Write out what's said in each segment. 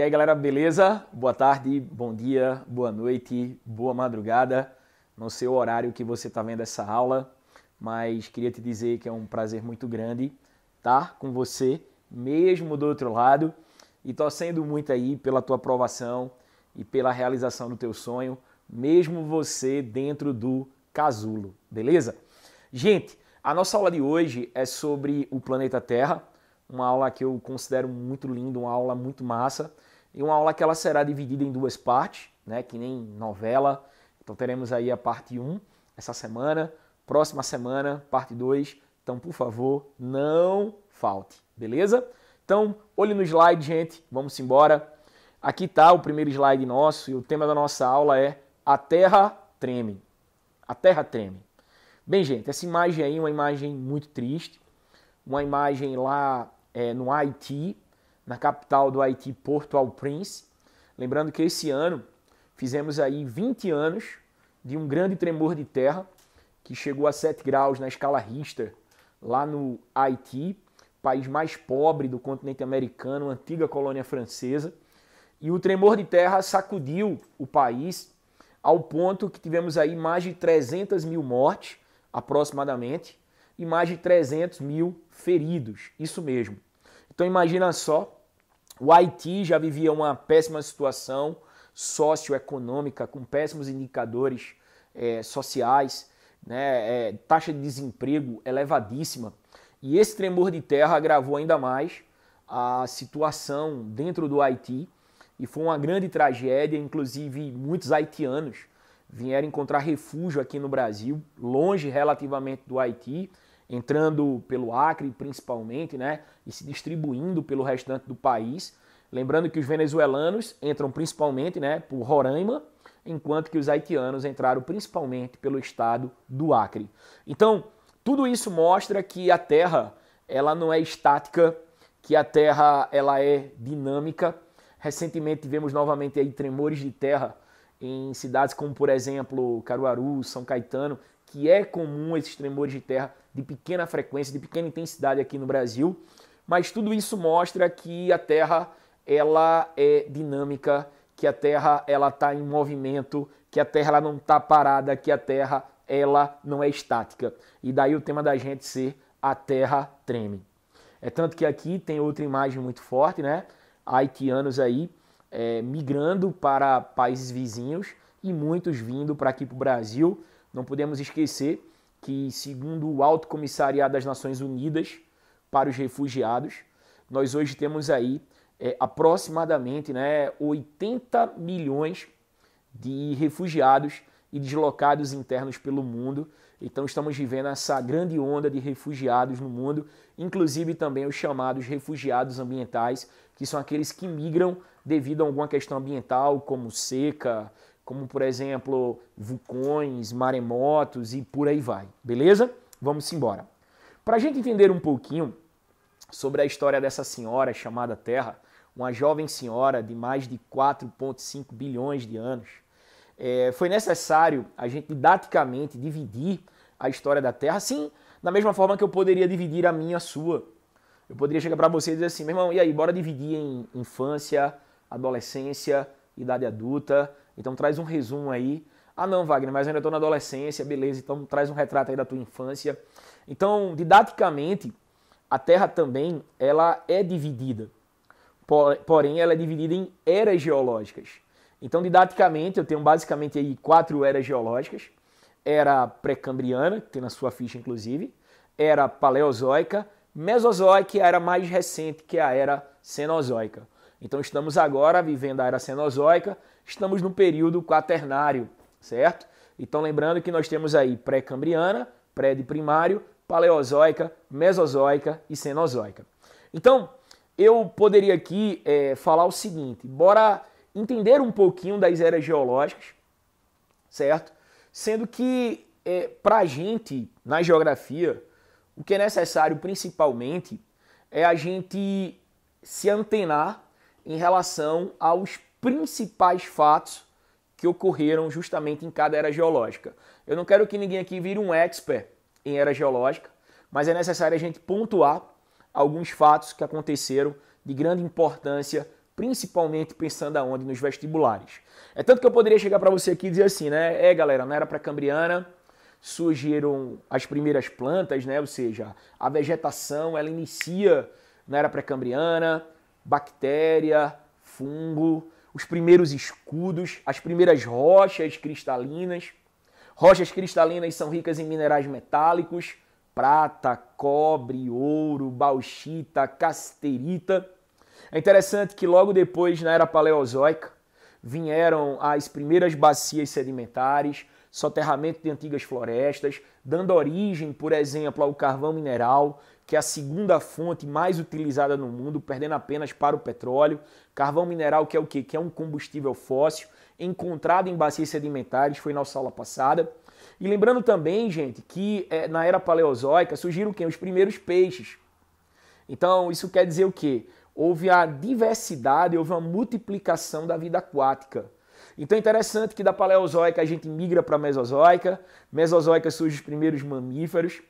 aí, galera, beleza? Boa tarde, bom dia, boa noite, boa madrugada. Não sei o horário que você está vendo essa aula, mas queria te dizer que é um prazer muito grande estar com você, mesmo do outro lado, e torcendo muito aí pela tua aprovação e pela realização do teu sonho, mesmo você dentro do casulo, beleza? Gente, a nossa aula de hoje é sobre o planeta Terra, uma aula que eu considero muito linda, uma aula muito massa, e uma aula que ela será dividida em duas partes, né, que nem novela. Então teremos aí a parte 1 essa semana, próxima semana, parte 2. Então, por favor, não falte, beleza? Então, olhe no slide, gente, vamos embora. Aqui está o primeiro slide nosso e o tema da nossa aula é A Terra Treme. A Terra Treme. Bem, gente, essa imagem aí é uma imagem muito triste, uma imagem lá no Haiti, na capital do Haiti, Port-au-Prince. Lembrando que esse ano fizemos aí 20 anos de um grande tremor de terra que chegou a 7 graus na escala Richter, lá no Haiti, país mais pobre do continente americano, antiga colônia francesa. E o tremor de terra sacudiu o país ao ponto que tivemos aí mais de 300 mil mortes, aproximadamente, e mais de 300 mil feridos, isso mesmo. Então imagina só, o Haiti já vivia uma péssima situação socioeconômica, com péssimos indicadores sociais, né, taxa de desemprego elevadíssima, e esse tremor de terra agravou ainda mais a situação dentro do Haiti, e foi uma grande tragédia, inclusive muitos haitianos vieram encontrar refúgio aqui no Brasil, longe relativamente do Haiti, entrando pelo Acre principalmente, né, e se distribuindo pelo restante do país. Lembrando que os venezuelanos entram principalmente, né, por Roraima, enquanto que os haitianos entraram principalmente pelo estado do Acre. Então, tudo isso mostra que a Terra ela não é estática, que a Terra ela é dinâmica. Recentemente tivemos novamente aí tremores de terra em cidades como, por exemplo, Caruaru, São Caetano, que é comum esses tremores de terra de pequena frequência, de pequena intensidade aqui no Brasil. Mas tudo isso mostra que a Terra ela é dinâmica, que a Terra ela está em movimento, que a Terra ela não está parada, que a Terra ela não é estática. E daí o tema da gente ser A Terra Treme. É tanto que aqui tem outra imagem muito forte, né? Haitianos aí migrando para países vizinhos e muitos vindo para aqui para o Brasil. Não podemos esquecer que, segundo o Alto Comissariado das Nações Unidas para os Refugiados, nós hoje temos aí aproximadamente 80 milhões de refugiados e deslocados internos pelo mundo. Então estamos vivendo essa grande onda de refugiados no mundo, inclusive também os chamados refugiados ambientais, que são aqueles que migram devido a alguma questão ambiental, como seca, como, por exemplo, vulcões, maremotos e por aí vai. Beleza? Vamos embora. Para a gente entender um pouquinho sobre a história dessa senhora chamada Terra, uma jovem senhora de mais de 4,5 bilhões de anos, foi necessário a gente didaticamente dividir a história da Terra, assim, da mesma forma que eu poderia dividir a minha, a sua. Eu poderia chegar para você e dizer assim, meu irmão, e aí, bora dividir em infância, adolescência, idade adulta. Então traz um resumo aí. Ah não, Wagner, mas eu ainda estou na adolescência, beleza, então traz um retrato aí da tua infância. Então, didaticamente, a Terra também ela é dividida. Porém, ela é dividida em eras geológicas. Então, didaticamente, eu tenho basicamente aí 4 eras geológicas. Era pré-cambriana, que tem na sua ficha inclusive, era paleozoica, mesozoica e a era mais recente, que é a era cenozoica. Então estamos agora vivendo a era cenozoica, estamos no período quaternário, certo? Então lembrando que nós temos aí pré-cambriana, pré de primário, paleozoica, mesozoica e cenozoica. Então, eu poderia aqui falar o seguinte, bora entender um pouquinho das eras geológicas, certo? Sendo que, para a gente, na geografia, o que é necessário principalmente é a gente se antenar em relação aos principais fatos que ocorreram justamente em cada era geológica. Eu não quero que ninguém aqui vire um expert em era geológica, mas é necessário a gente pontuar alguns fatos que aconteceram de grande importância principalmente pensando aonde? Nos vestibulares. É tanto que eu poderia chegar para você aqui e dizer assim, né? Galera, na era pré-cambriana surgiram as primeiras plantas, né? Ou seja, a vegetação, ela inicia na era pré-cambriana, bactéria, fungo, os primeiros escudos, as primeiras rochas cristalinas. Rochas cristalinas são ricas em minerais metálicos, prata, cobre, ouro, bauxita, casterita. É interessante que logo depois, na era paleozoica, vieram as primeiras bacias sedimentares, soterramento de antigas florestas, dando origem, por exemplo, ao carvão mineral, que é a segunda fonte mais utilizada no mundo, perdendo apenas para o petróleo. Carvão mineral que é o quê? Que é um combustível fóssil, encontrado em bacias sedimentares, foi nossa aula passada. E lembrando também, gente, que na era paleozoica surgiram o quê? Os primeiros peixes. Então, isso quer dizer o quê? Houve a diversidade, houve uma multiplicação da vida aquática. Então é interessante que da paleozoica a gente migra para a mesozoica. Mesozoica surgem os primeiros mamíferos.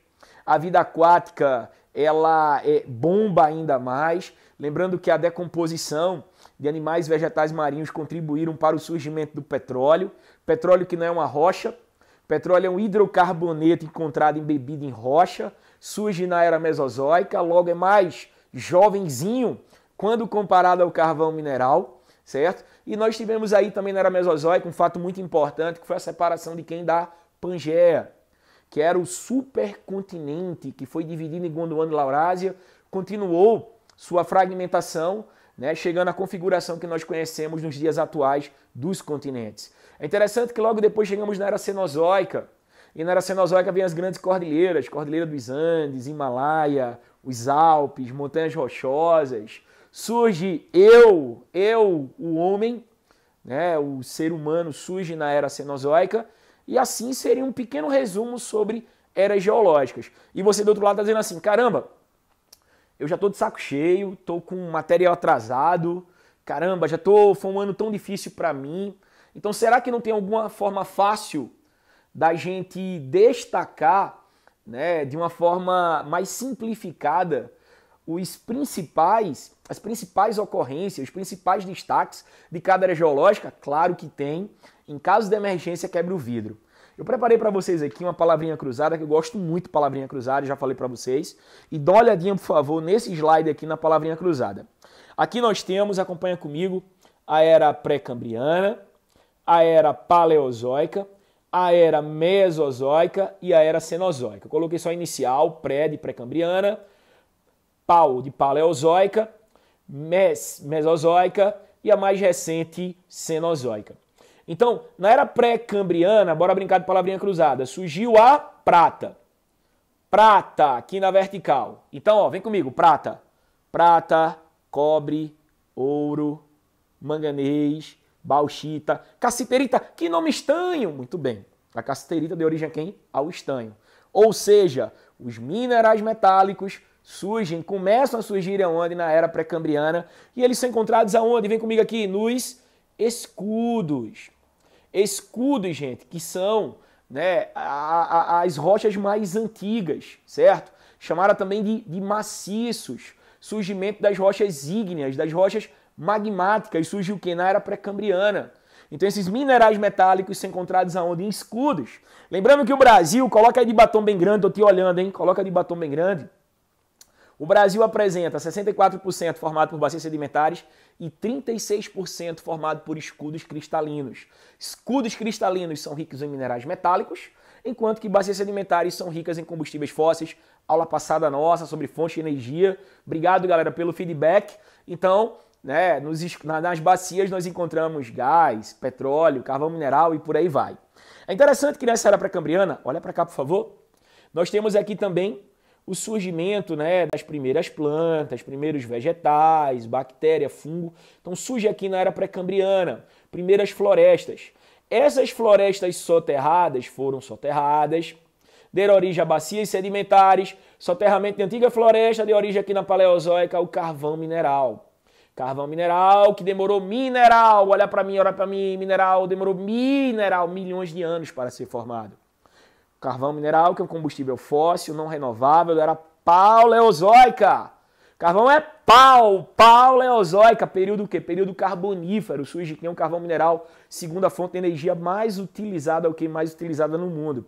A vida aquática, ela bomba ainda mais. Lembrando que a decomposição de animais vegetais marinhos contribuíram para o surgimento do petróleo. Petróleo que não é uma rocha. Petróleo é um hidrocarboneto encontrado embebido em rocha. Surge na era mesozoica, logo é mais jovenzinho quando comparado ao carvão mineral, certo? E nós tivemos aí também na era mesozoica um fato muito importante, que foi a separação de quem? Da Pangeia, que era o supercontinente que foi dividido em Gondwana e Laurásia, continuou sua fragmentação, né, chegando à configuração que nós conhecemos nos dias atuais dos continentes. É interessante que logo depois chegamos na era Cenozoica, e na era Cenozoica vem as grandes cordilheiras, Cordilheira dos Andes, Himalaia, os Alpes, montanhas rochosas. Surge o homem, né, o ser humano surge na era Cenozoica, e assim seria um pequeno resumo sobre eras geológicas. E você do outro lado está dizendo assim, caramba, eu já estou de saco cheio, estou com material atrasado, caramba, foi um ano tão difícil para mim. Então será que não tem alguma forma fácil da gente destacar, né, de uma forma mais simplificada as principais ocorrências, os principais destaques de cada era geológica? Claro que tem. Em caso de emergência, quebra o vidro. Eu preparei para vocês aqui uma palavrinha cruzada, que eu gosto muito de palavrinha cruzada, já falei para vocês. E dá uma olhadinha, por favor, nesse slide aqui na palavrinha cruzada. Aqui nós temos, acompanha comigo, a era pré-cambriana, a era paleozoica, a era mesozoica e a era cenozoica. Eu coloquei só inicial, pré de pré-cambriana, pau de paleozoica, mesozoica e a mais recente cenozoica. Então, na era pré-cambriana, bora brincar de palavrinha cruzada, surgiu a prata. Prata, aqui na vertical. Então, ó, vem comigo, prata. Prata, cobre, ouro, manganês, bauxita, cassiterita. Que nome estranho! Muito bem. A cassiterita deu origem a quem? Ao estanho. Ou seja, os minerais metálicos começam a surgir aonde? Na era pré-cambriana. E eles são encontrados aonde? Vem comigo aqui, nos escudos. Escudos, gente, que são, né, as rochas mais antigas, certo? Chamaram também de maciços. Surgimento das rochas ígneas, das rochas magmáticas. Surge o que? Na era pré-cambriana. Então esses minerais metálicos são encontrados aonde? Em escudos. Lembrando que o Brasil, coloca aí de batom bem grande, tô te olhando, hein? Coloca de batom bem grande. O Brasil apresenta 64% formado por bacias sedimentares e 36% formado por escudos cristalinos. Escudos cristalinos são ricos em minerais metálicos, enquanto que bacias sedimentares são ricas em combustíveis fósseis. Aula passada nossa sobre fonte de energia. Obrigado, galera, pelo feedback. Então, né, nas bacias nós encontramos gás, petróleo, carvão mineral e por aí vai. É interessante que nessa era pré-cambriana, olha para cá, por favor, nós temos aqui também o surgimento, né, das primeiras plantas, primeiros vegetais, bactéria, fungo. Então surge aqui na era pré-cambriana, primeiras florestas. Essas florestas soterradas foram soterradas, deram origem a bacias sedimentares, soterramento de antiga floresta, deu origem aqui na Paleozoica ao carvão mineral. Carvão mineral que demorou olha para mim, mineral, demorou milhões de anos para ser formado. Carvão mineral, que é um combustível fóssil, não renovável, era paleozoica. Carvão é pau, Paleozoica, período o quê? Período carbonífero, surge aqui um carvão mineral, segunda fonte de energia mais utilizada, o que mais utilizada no mundo.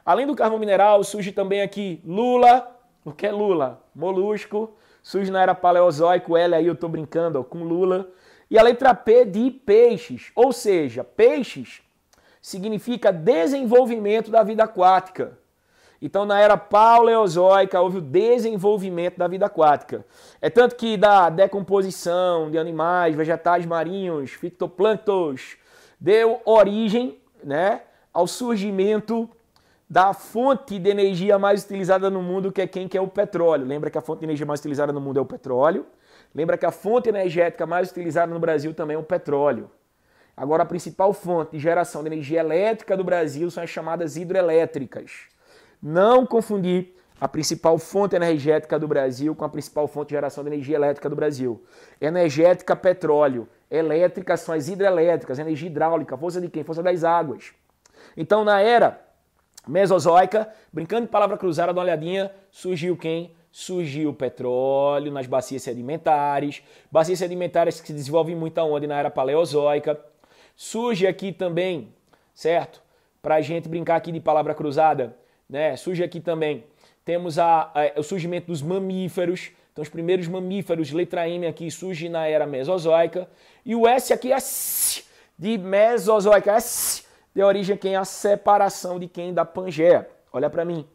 Além do carvão mineral, surge também aqui lula, o que é lula? Molusco, surge na era Paleozoico, L aí eu tô brincando ó, com lula. E a letra P de peixes, ou seja, peixes significa desenvolvimento da vida aquática. Então, na era Paleozoica, houve o desenvolvimento da vida aquática. É tanto que da decomposição de animais, vegetais marinhos, fitoplânctons, deu origem, né, ao surgimento da fonte de energia mais utilizada no mundo, que é quem? Que é o petróleo. Lembra que a fonte de energia mais utilizada no mundo é o petróleo. Lembra que a fonte energética mais utilizada no Brasil também é o petróleo. Agora, a principal fonte de geração de energia elétrica do Brasil são as chamadas hidrelétricas. Não confundir a principal fonte energética do Brasil com a principal fonte de geração de energia elétrica do Brasil. Energética, petróleo. Elétrica são as hidrelétricas, energia hidráulica. Força de quem? Força das águas. Então, na era Mesozoica, brincando de palavra cruzada, dá uma olhadinha, surgiu quem? Surgiu o petróleo nas bacias sedimentares. Bacias sedimentares que se desenvolvem muito aonde? Na era Paleozoica. Surge aqui também, certo? Para a gente brincar aqui de palavra cruzada, né? Surge aqui também, temos o surgimento dos mamíferos. Então, os primeiros mamíferos, letra M aqui, surge na era Mesozoica. E o S aqui é de Mesozoica, S, de origem a quem? A separação de quem? Da Pangeia. Olha para mim.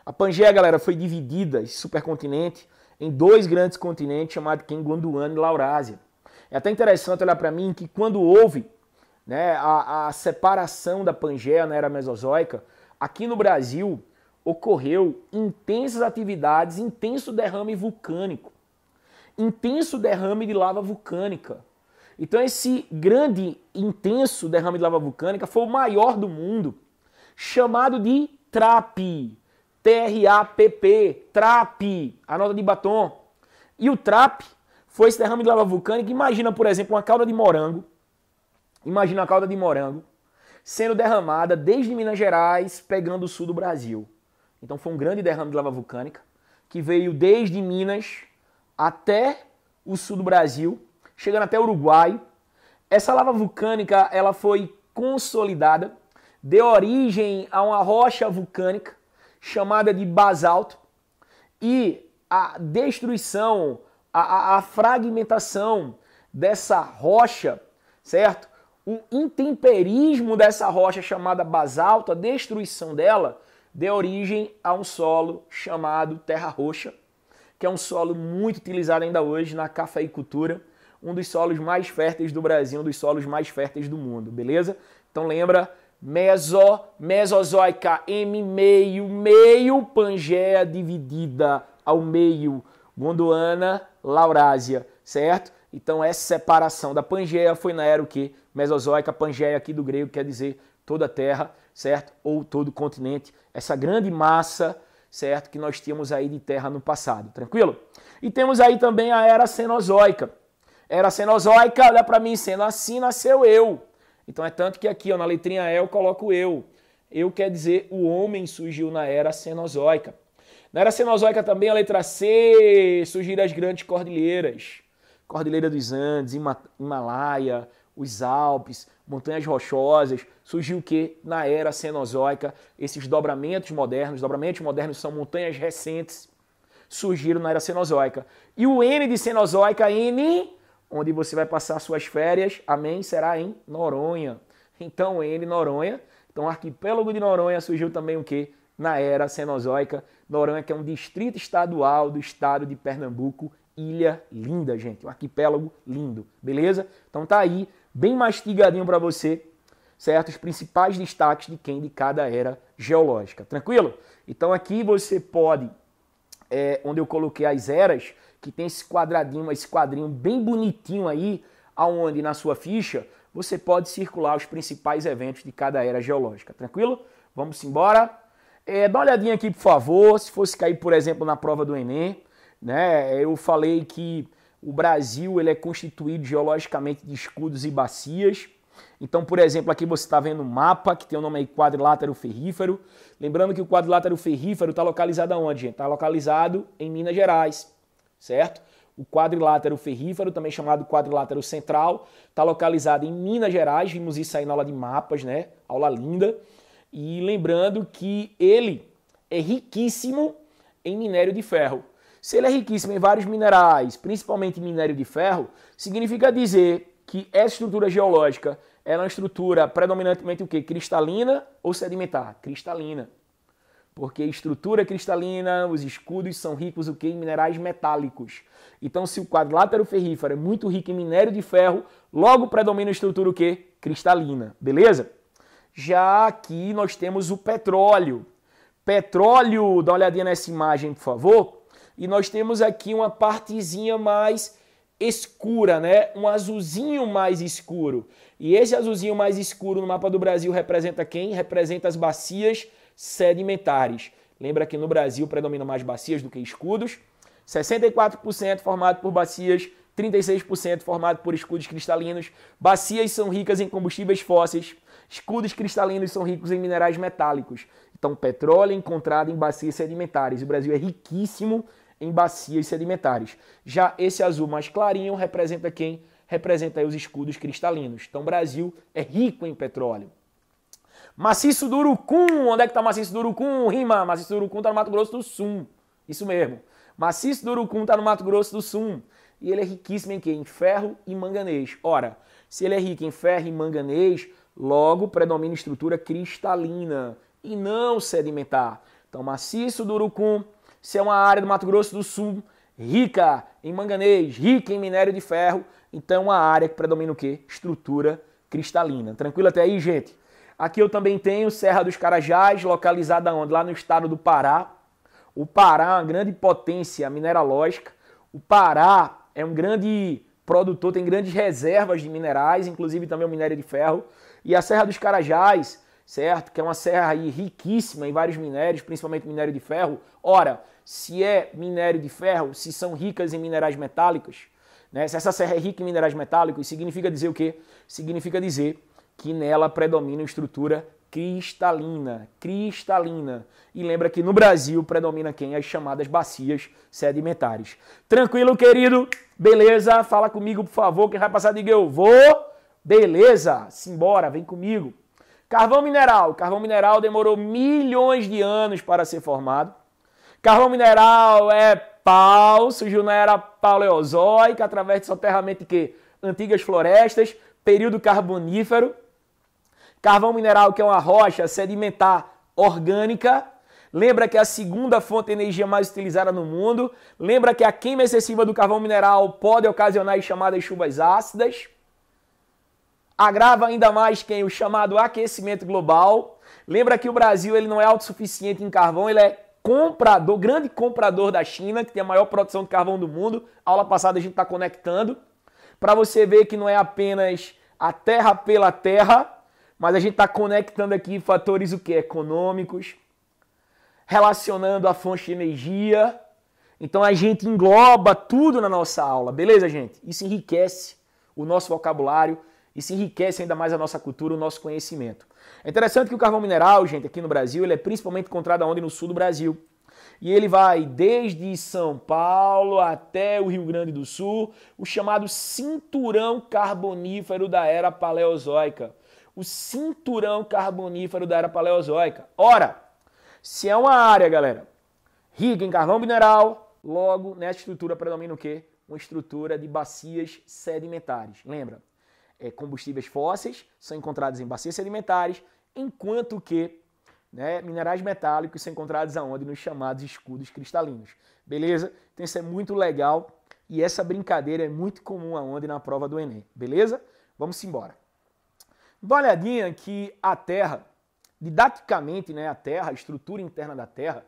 A Pangeia, galera, foi dividida, esse supercontinente, em dois grandes continentes, chamados quem? Gondwana e Laurásia. É até interessante olhar para mim que quando houve, né, a separação da Pangeia na era Mesozoica, aqui no Brasil ocorreu intensas atividades, intenso derrame vulcânico, intenso derrame de lava vulcânica. Então esse grande, intenso derrame de lava vulcânica foi o maior do mundo, chamado de TRAP, T-R-A-P-P, TRAP, a nota de batom. E o TRAP foi esse derrame de lava vulcânica. Imagina, por exemplo, uma cauda de morango, sendo derramada desde Minas Gerais, pegando o sul do Brasil. Então foi um grande derrame de lava vulcânica, que veio desde Minas até o sul do Brasil, chegando até o Uruguai. Essa lava vulcânica ela foi consolidada, deu origem a uma rocha vulcânica chamada de basalto, e a destruição, a fragmentação dessa rocha, certo? O intemperismo dessa rocha chamada basalto, a destruição dela, deu origem a um solo chamado terra roxa, que é um solo muito utilizado ainda hoje na cafeicultura, um dos solos mais férteis do Brasil, um dos solos mais férteis do mundo, beleza? Então lembra, Mesozoica, M meio, Pangeia dividida ao meio, Gondwana, Laurásia, certo? Então essa separação da Pangeia foi na era o quê? Mesozoica, Pangeia aqui do grego quer dizer toda a terra, certo? Ou todo o continente, essa grande massa, certo? Que nós tínhamos aí de terra no passado, tranquilo? E temos aí também a era Cenozoica. Era Cenozoica, olha para mim, sendo assim nasceu eu. Então é tanto que aqui ó, na letrinha E eu coloco eu. Eu quer dizer o homem surgiu na era Cenozoica. Na era Cenozoica também a letra C, surgiram as grandes cordilheiras. Cordilheira dos Andes, Himalaia, os Alpes, montanhas rochosas. Surgiu o quê? Na era Cenozoica, esses dobramentos modernos. Dobramentos modernos são montanhas recentes, surgiram na era Cenozoica. E o N de Cenozoica, N, onde você vai passar suas férias, amém, será em Noronha. Então, N, Noronha. Então, o arquipélago de Noronha surgiu também o quê? Na era Cenozoica. Noronha, que é um distrito estadual do estado de Pernambuco. Ilha linda, gente. Um arquipélago lindo, beleza? Então tá aí, bem mastigadinho para você, certo? Os principais destaques de quem? De cada era geológica, tranquilo? Então aqui você pode, onde eu coloquei as eras, que tem esse quadrinho bem bonitinho aí, aonde na sua ficha você pode circular os principais eventos de cada era geológica, tranquilo? Vamos embora. Dá uma olhadinha aqui, por favor, se fosse cair, por exemplo, na prova do Enem, né? Eu falei que o Brasil ele é constituído geologicamente de escudos e bacias. Então, por exemplo, aqui você está vendo um mapa que tem o nome aí quadrilátero ferrífero. Lembrando que o quadrilátero ferrífero está localizado aonde, gente? Está localizado em Minas Gerais. certo? O quadrilátero ferrífero, também chamado quadrilátero central, está localizado em Minas Gerais, vimos isso aí na aula de mapas, né? Aula linda. E lembrando que ele é riquíssimo em minério de ferro. Se ele é riquíssimo em vários minerais, principalmente minério de ferro, significa dizer que essa estrutura geológica é uma estrutura predominantemente o quê? Cristalina ou sedimentar? Cristalina. Porque estrutura cristalina, os escudos são ricos o quê? Em minerais metálicos. Então, se o quadrilátero ferrífero é muito rico em minério de ferro, logo predomina a estrutura o quê? Cristalina. Beleza? Já aqui nós temos o petróleo. Petróleo, dá uma olhadinha nessa imagem, por favor. E nós temos aqui uma partezinha mais escura, né? Um azulzinho mais escuro. E esse azulzinho mais escuro no mapa do Brasil representa quem? Representa as bacias sedimentares. Lembra que no Brasil predominam mais bacias do que escudos. 64% formado por bacias, 36% formado por escudos cristalinos. Bacias são ricas em combustíveis fósseis. Escudos cristalinos são ricos em minerais metálicos. Então, petróleo é encontrado em bacias sedimentares. O Brasil é riquíssimo em bacias sedimentares. Já esse azul mais clarinho representa quem? Representa aí os escudos cristalinos. Então, o Brasil é rico em petróleo. Maciço do Urucum. Onde é que está o maciço do Urucum? Rima. Maciço do Urucum está no Mato Grosso do Sul. Isso mesmo. Maciço do Urucum está no Mato Grosso do Sul. E ele é riquíssimo em quê? Em ferro e manganês. Ora, se ele é rico em ferro e manganês, logo predomina estrutura cristalina e não sedimentar. Então, maciço do Urucum, se é uma área do Mato Grosso do Sul rica em manganês, rica em minério de ferro, então é uma área que predomina o quê? Estrutura cristalina. Tranquilo até aí, gente? Aqui eu também tenho Serra dos Carajás, localizada onde? Lá no estado do Pará. O Pará é uma grande potência mineralógica. O Pará é um grande produtor, tem grandes reservas de minerais, inclusive também o minério de ferro. E a Serra dos Carajás, certo? Que é uma serra aí riquíssima em vários minérios, principalmente minério de ferro. Ora, se é minério de ferro, se são ricas em minerais metálicos, né? Se essa serra é rica em minerais metálicos, significa dizer o quê? Significa dizer que nela predomina a estrutura cristalina. Cristalina. E lembra que no Brasil predomina quem? As chamadas bacias sedimentares. Tranquilo, querido? Beleza? Fala comigo, por favor. Quem vai passar, diga eu vou. Beleza? Simbora, vem comigo. Carvão mineral. Carvão mineral demorou milhões de anos para ser formado. Carvão mineral é pau, surgiu na era paleozoica, através de soterramento de quê? Antigas florestas, período carbonífero. Carvão mineral, que é uma rocha sedimentar orgânica. Lembra que é a segunda fonte de energia mais utilizada no mundo. Lembra que a queima excessiva do carvão mineral pode ocasionar as chamadas chuvas ácidas. Agrava ainda mais quem? O chamado aquecimento global. Lembra que o Brasil ele não é autossuficiente em carvão, ele é comprador, grande comprador da China, que tem a maior produção de carvão do mundo. Aula passada a gente está conectando. Para você ver que não é apenas a terra pela terra, mas a gente está conectando aqui fatores o quê? Econômicos, relacionando a fonte de energia. Então a gente engloba tudo na nossa aula, beleza, gente? Isso enriquece o nosso vocabulário, isso enriquece ainda mais a nossa cultura, o nosso conhecimento. É interessante que o carvão mineral, gente, aqui no Brasil, ele é principalmente encontrado onde? No sul do Brasil. E ele vai desde São Paulo até o Rio Grande do Sul, o chamado cinturão carbonífero da era paleozoica. O cinturão carbonífero da era paleozoica. Ora, se é uma área, galera, rica em carvão mineral, logo nessa estrutura predomina o quê? Uma estrutura de bacias sedimentares. Lembra? Combustíveis fósseis são encontrados em bacias sedimentares, enquanto que minerais metálicos são encontrados aonde? Nos chamados escudos cristalinos. Beleza? Então isso é muito legal e essa brincadeira é muito comum aonde? Na prova do Enem. Beleza? Vamos embora. Dá uma olhadinha que a Terra, didaticamente, a Terra, a estrutura interna da Terra,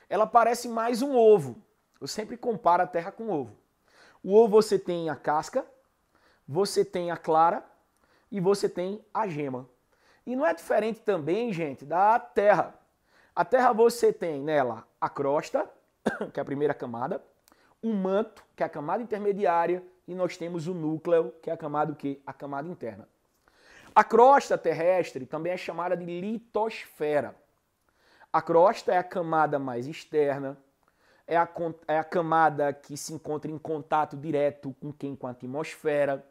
ela parece mais um ovo. Eu sempre comparo a Terra com o ovo. O ovo você tem a casca, você tem a clara e você tem a gema. E não é diferente também, gente, da Terra. A Terra você tem nela a crosta, que é a primeira camada, o manto, que é a camada intermediária, e nós temos o núcleo, que é a camada o quê? A camada interna. A crosta terrestre também é chamada de litosfera. A crosta é a camada mais externa, é a camada que se encontra em contato direto com quem? Com a atmosfera.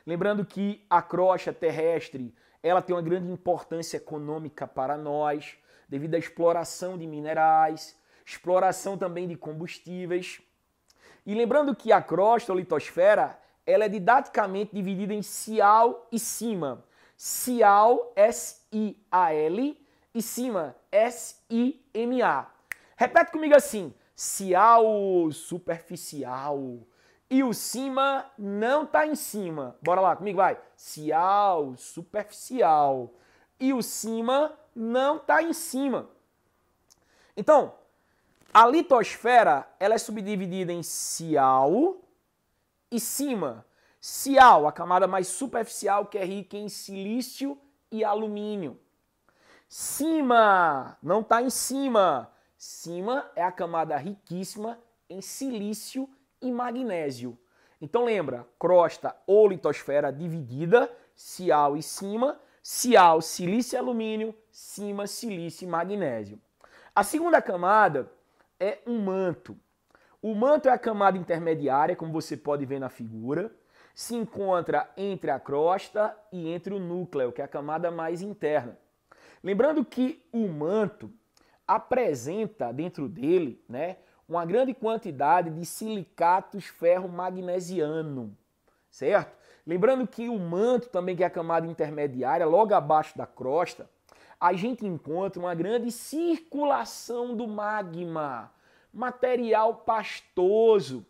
Lembrando que a crosta terrestre, ela tem uma grande importância econômica para nós, devido à exploração de minerais, exploração também de combustíveis. E lembrando que a crosta ou litosfera, ela é didaticamente dividida em cial e cima. Cial, S-I-A-L, e cima, S-I-M-A. Repete comigo assim, cial superficial. E o cima não está em cima. Bora lá, comigo vai. Cial superficial. E o cima não está em cima. Então, a litosfera, ela é subdividida em cial e cima. Cial, a camada mais superficial, que é rica em silício e alumínio. Cima, não está em cima. Cima é a camada riquíssima em silício e magnésio. Então lembra, crosta ou litosfera dividida, cial e cima, cial, silício e alumínio, cima, silício e magnésio. A segunda camada é um manto. O manto é a camada intermediária, como você pode ver na figura, se encontra entre a crosta e entre o núcleo, que é a camada mais interna. Lembrando que o manto apresenta dentro dele, né, uma grande quantidade de silicatos ferro-magnesiano, certo? Lembrando que o manto também, que é a camada intermediária, logo abaixo da crosta, a gente encontra uma grande circulação do magma, material pastoso.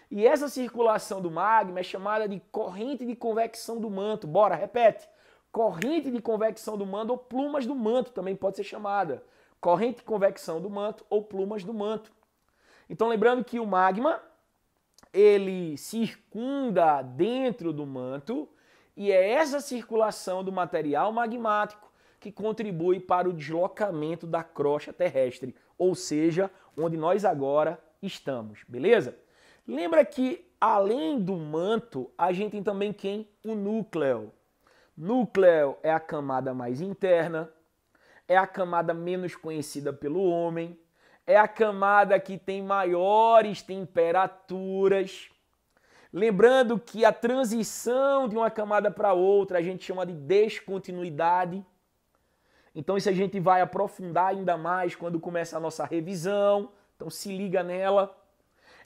E essa circulação do magma é chamada de corrente de convecção do manto. Bora, repete. Corrente de convecção do manto ou plumas do manto também pode ser chamada. Corrente de convecção do manto ou plumas do manto. Então lembrando que o magma, ele circunda dentro do manto e é essa circulação do material magmático que contribui para o deslocamento da crosta terrestre, ou seja, onde nós agora estamos, beleza? Lembra que além do manto, a gente tem também quem? O núcleo. Núcleo é a camada mais interna, é a camada menos conhecida pelo homem, é a camada que tem maiores temperaturas. Lembrando que a transição de uma camada para outra a gente chama de descontinuidade. Então isso a gente vai aprofundar ainda mais quando começa a nossa revisão. Então se liga nela.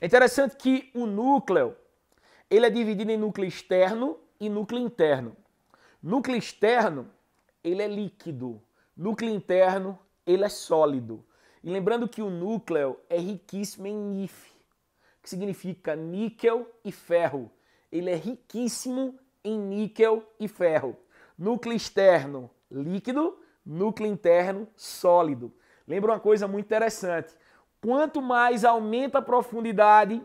É interessante que o núcleo, ele é dividido em núcleo externo e núcleo interno. Núcleo externo, ele é líquido. Núcleo interno, ele é sólido. E lembrando que o núcleo é riquíssimo em NiF, que significa níquel e ferro. Ele é riquíssimo em níquel e ferro. Núcleo externo, líquido. Núcleo interno, sólido. Lembra uma coisa muito interessante. Quanto mais aumenta a profundidade,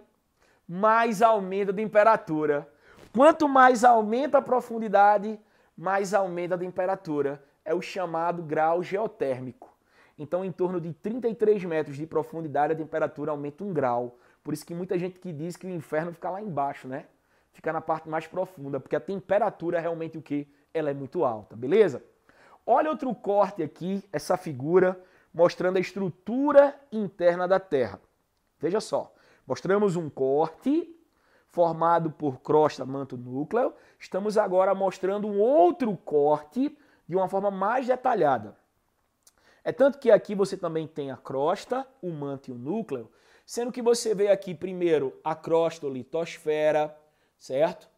mais aumenta a temperatura. Quanto mais aumenta a profundidade, mais aumenta a temperatura. É o chamado grau geotérmico. Então, em torno de 33 metros de profundidade, a temperatura aumenta 1 grau. Por isso que muita gente que diz que o inferno fica lá embaixo, né? Fica na parte mais profunda, porque a temperatura é realmente o quê? Ela é muito alta, beleza? Olha outro corte aqui, essa figura, mostrando a estrutura interna da Terra. Veja só, mostramos um corte formado por crosta, manto, núcleo. Estamos agora mostrando um outro corte de uma forma mais detalhada. É tanto que aqui você também tem a crosta, o manto e o núcleo, sendo que você vê aqui primeiro a crosta ou litosfera, certo?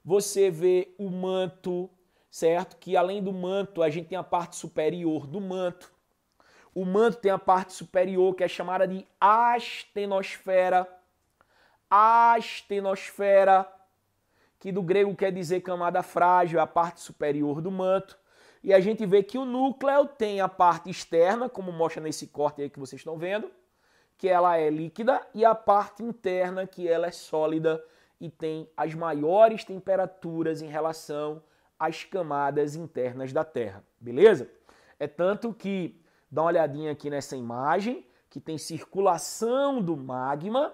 Você vê o manto, certo? Que além do manto, a gente tem a parte superior do manto. O manto tem a parte superior que é chamada de astenosfera. Astenosfera, que do grego quer dizer camada frágil, é a parte superior do manto. E a gente vê que o núcleo tem a parte externa, como mostra nesse corte aí que vocês estão vendo, que ela é líquida, e a parte interna, que ela é sólida e tem as maiores temperaturas em relação às camadas internas da Terra, beleza? É tanto que, dá uma olhadinha aqui nessa imagem, que tem circulação do magma.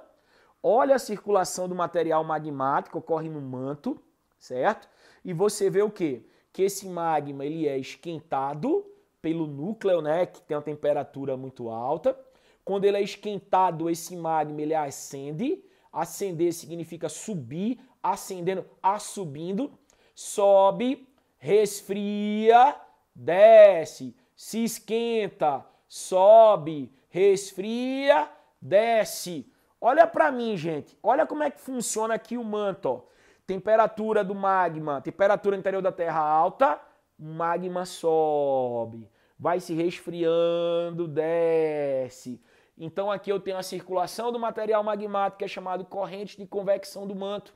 Olha a circulação do material magmático, ocorre no manto, certo? E você vê o quê? Que esse magma ele é esquentado pelo núcleo, né, que tem uma temperatura muito alta. Quando ele é esquentado, esse magma ele ascende. Ascender significa subir, ascendendo, subindo. Sobe, resfria, desce. Se esquenta, sobe, resfria, desce. Olha para mim, gente. Olha como é que funciona aqui o manto. Ó. Temperatura do magma, temperatura interior da Terra alta, o magma sobe. Vai se resfriando, desce. Então aqui eu tenho a circulação do material magmático, que é chamado corrente de convecção do manto.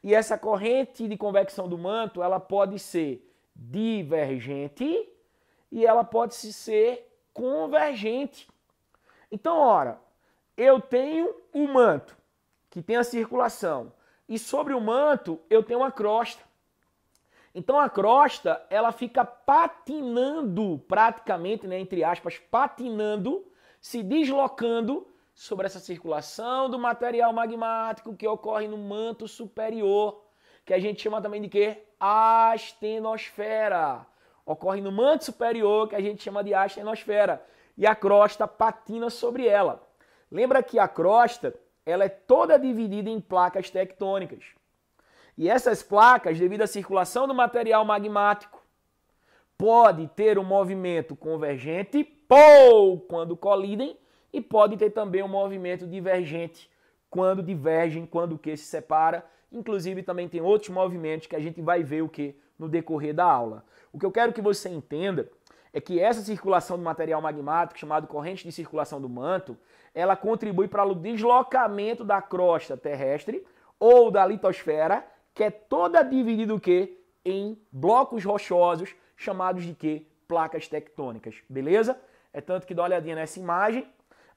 E essa corrente de convecção do manto, ela pode ser divergente e ela pode ser convergente. Então, ora, eu tenho o manto, que tem a circulação, e sobre o manto eu tenho a crosta. Então a crosta, ela fica patinando, praticamente, né, entre aspas, patinando, se deslocando sobre essa circulação do material magmático que ocorre no manto superior, que a gente chama também de quê? Astenosfera. Ocorre no manto superior, que a gente chama de astenosfera. E a crosta patina sobre ela. Lembra que a crosta, ela é toda dividida em placas tectônicas. E essas placas, devido à circulação do material magmático, pode ter um movimento convergente, quando colidem, e pode ter também um movimento divergente, quando divergem, quando o que se separa. Inclusive também tem outros movimentos que a gente vai ver o que no decorrer da aula. O que eu quero que você entenda é que essa circulação do material magmático, chamado corrente de circulação do manto, ela contribui para o deslocamento da crosta terrestre ou da litosfera, que é toda dividida o quê? Em blocos rochosos, chamados de quê? Placas tectônicas, beleza? É tanto que dá uma olhadinha nessa imagem,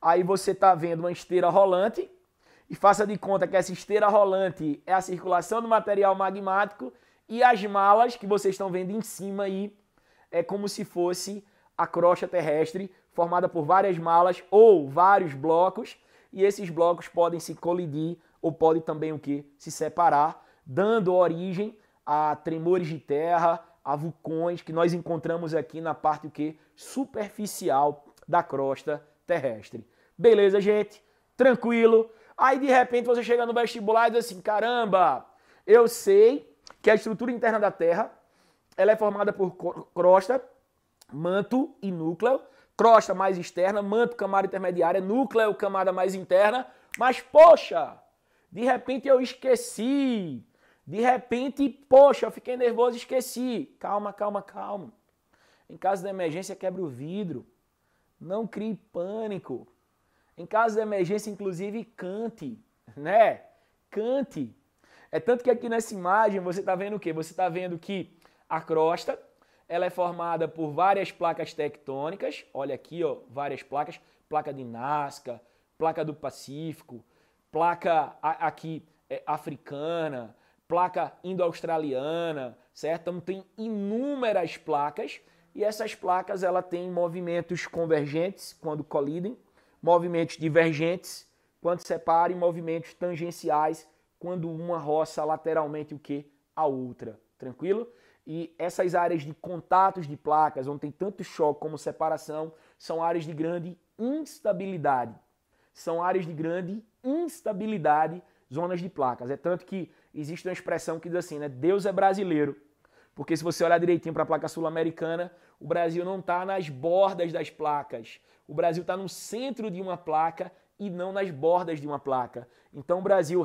aí você está vendo uma esteira rolante, e faça de conta que essa esteira rolante é a circulação do material magmático, e as malas que vocês estão vendo em cima aí, é como se fosse a crosta terrestre, formada por várias malas ou vários blocos, e esses blocos podem se colidir ou podem também o quê? Se separar, dando origem a tremores de terra, a vulcões que nós encontramos aqui na parte o quê? Superficial da crosta terrestre. Beleza, gente? Tranquilo? Aí de repente você chega no vestibular e diz assim, caramba, eu sei que a estrutura interna da Terra ela é formada por crosta, manto e núcleo. Crosta mais externa, manto, camada intermediária, núcleo, camada mais interna. Mas, poxa, de repente eu esqueci. De repente, poxa, eu fiquei nervoso e esqueci. Calma, calma, calma. Em caso de emergência, quebra o vidro. Não crie pânico. Em caso de emergência, inclusive, cante, né? Cante. É tanto que aqui nessa imagem você está vendo o quê? Você está vendo que a crosta, ela é formada por várias placas tectônicas. Olha aqui, ó, várias placas. Placa de Nazca, placa do Pacífico, placa aqui africana, placa indo-australiana, certo? Então tem inúmeras placas e essas placas ela têm movimentos convergentes quando colidem, movimentos divergentes quando separam e movimentos tangenciais quando uma roça lateralmente o que? A outra. Tranquilo? E essas áreas de contatos de placas, onde tem tanto choque como separação, são áreas de grande instabilidade. São áreas de grande instabilidade, zonas de placas. É tanto que existe uma expressão que diz assim, né? Deus é brasileiro. Porque se você olhar direitinho para a placa sul-americana, o Brasil não está nas bordas das placas. O Brasil está no centro de uma placa e não nas bordas de uma placa. Então o Brasil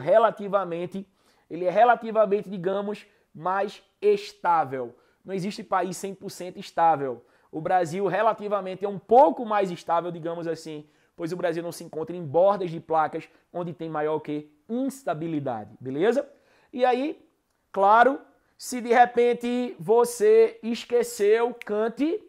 ele é relativamente, digamos, mais estável. Não existe país 100% estável. O Brasil relativamente é um pouco mais estável, digamos assim, pois o Brasil não se encontra em bordas de placas onde tem maior que instabilidade, beleza? E aí, claro, se de repente você esqueceu, cante.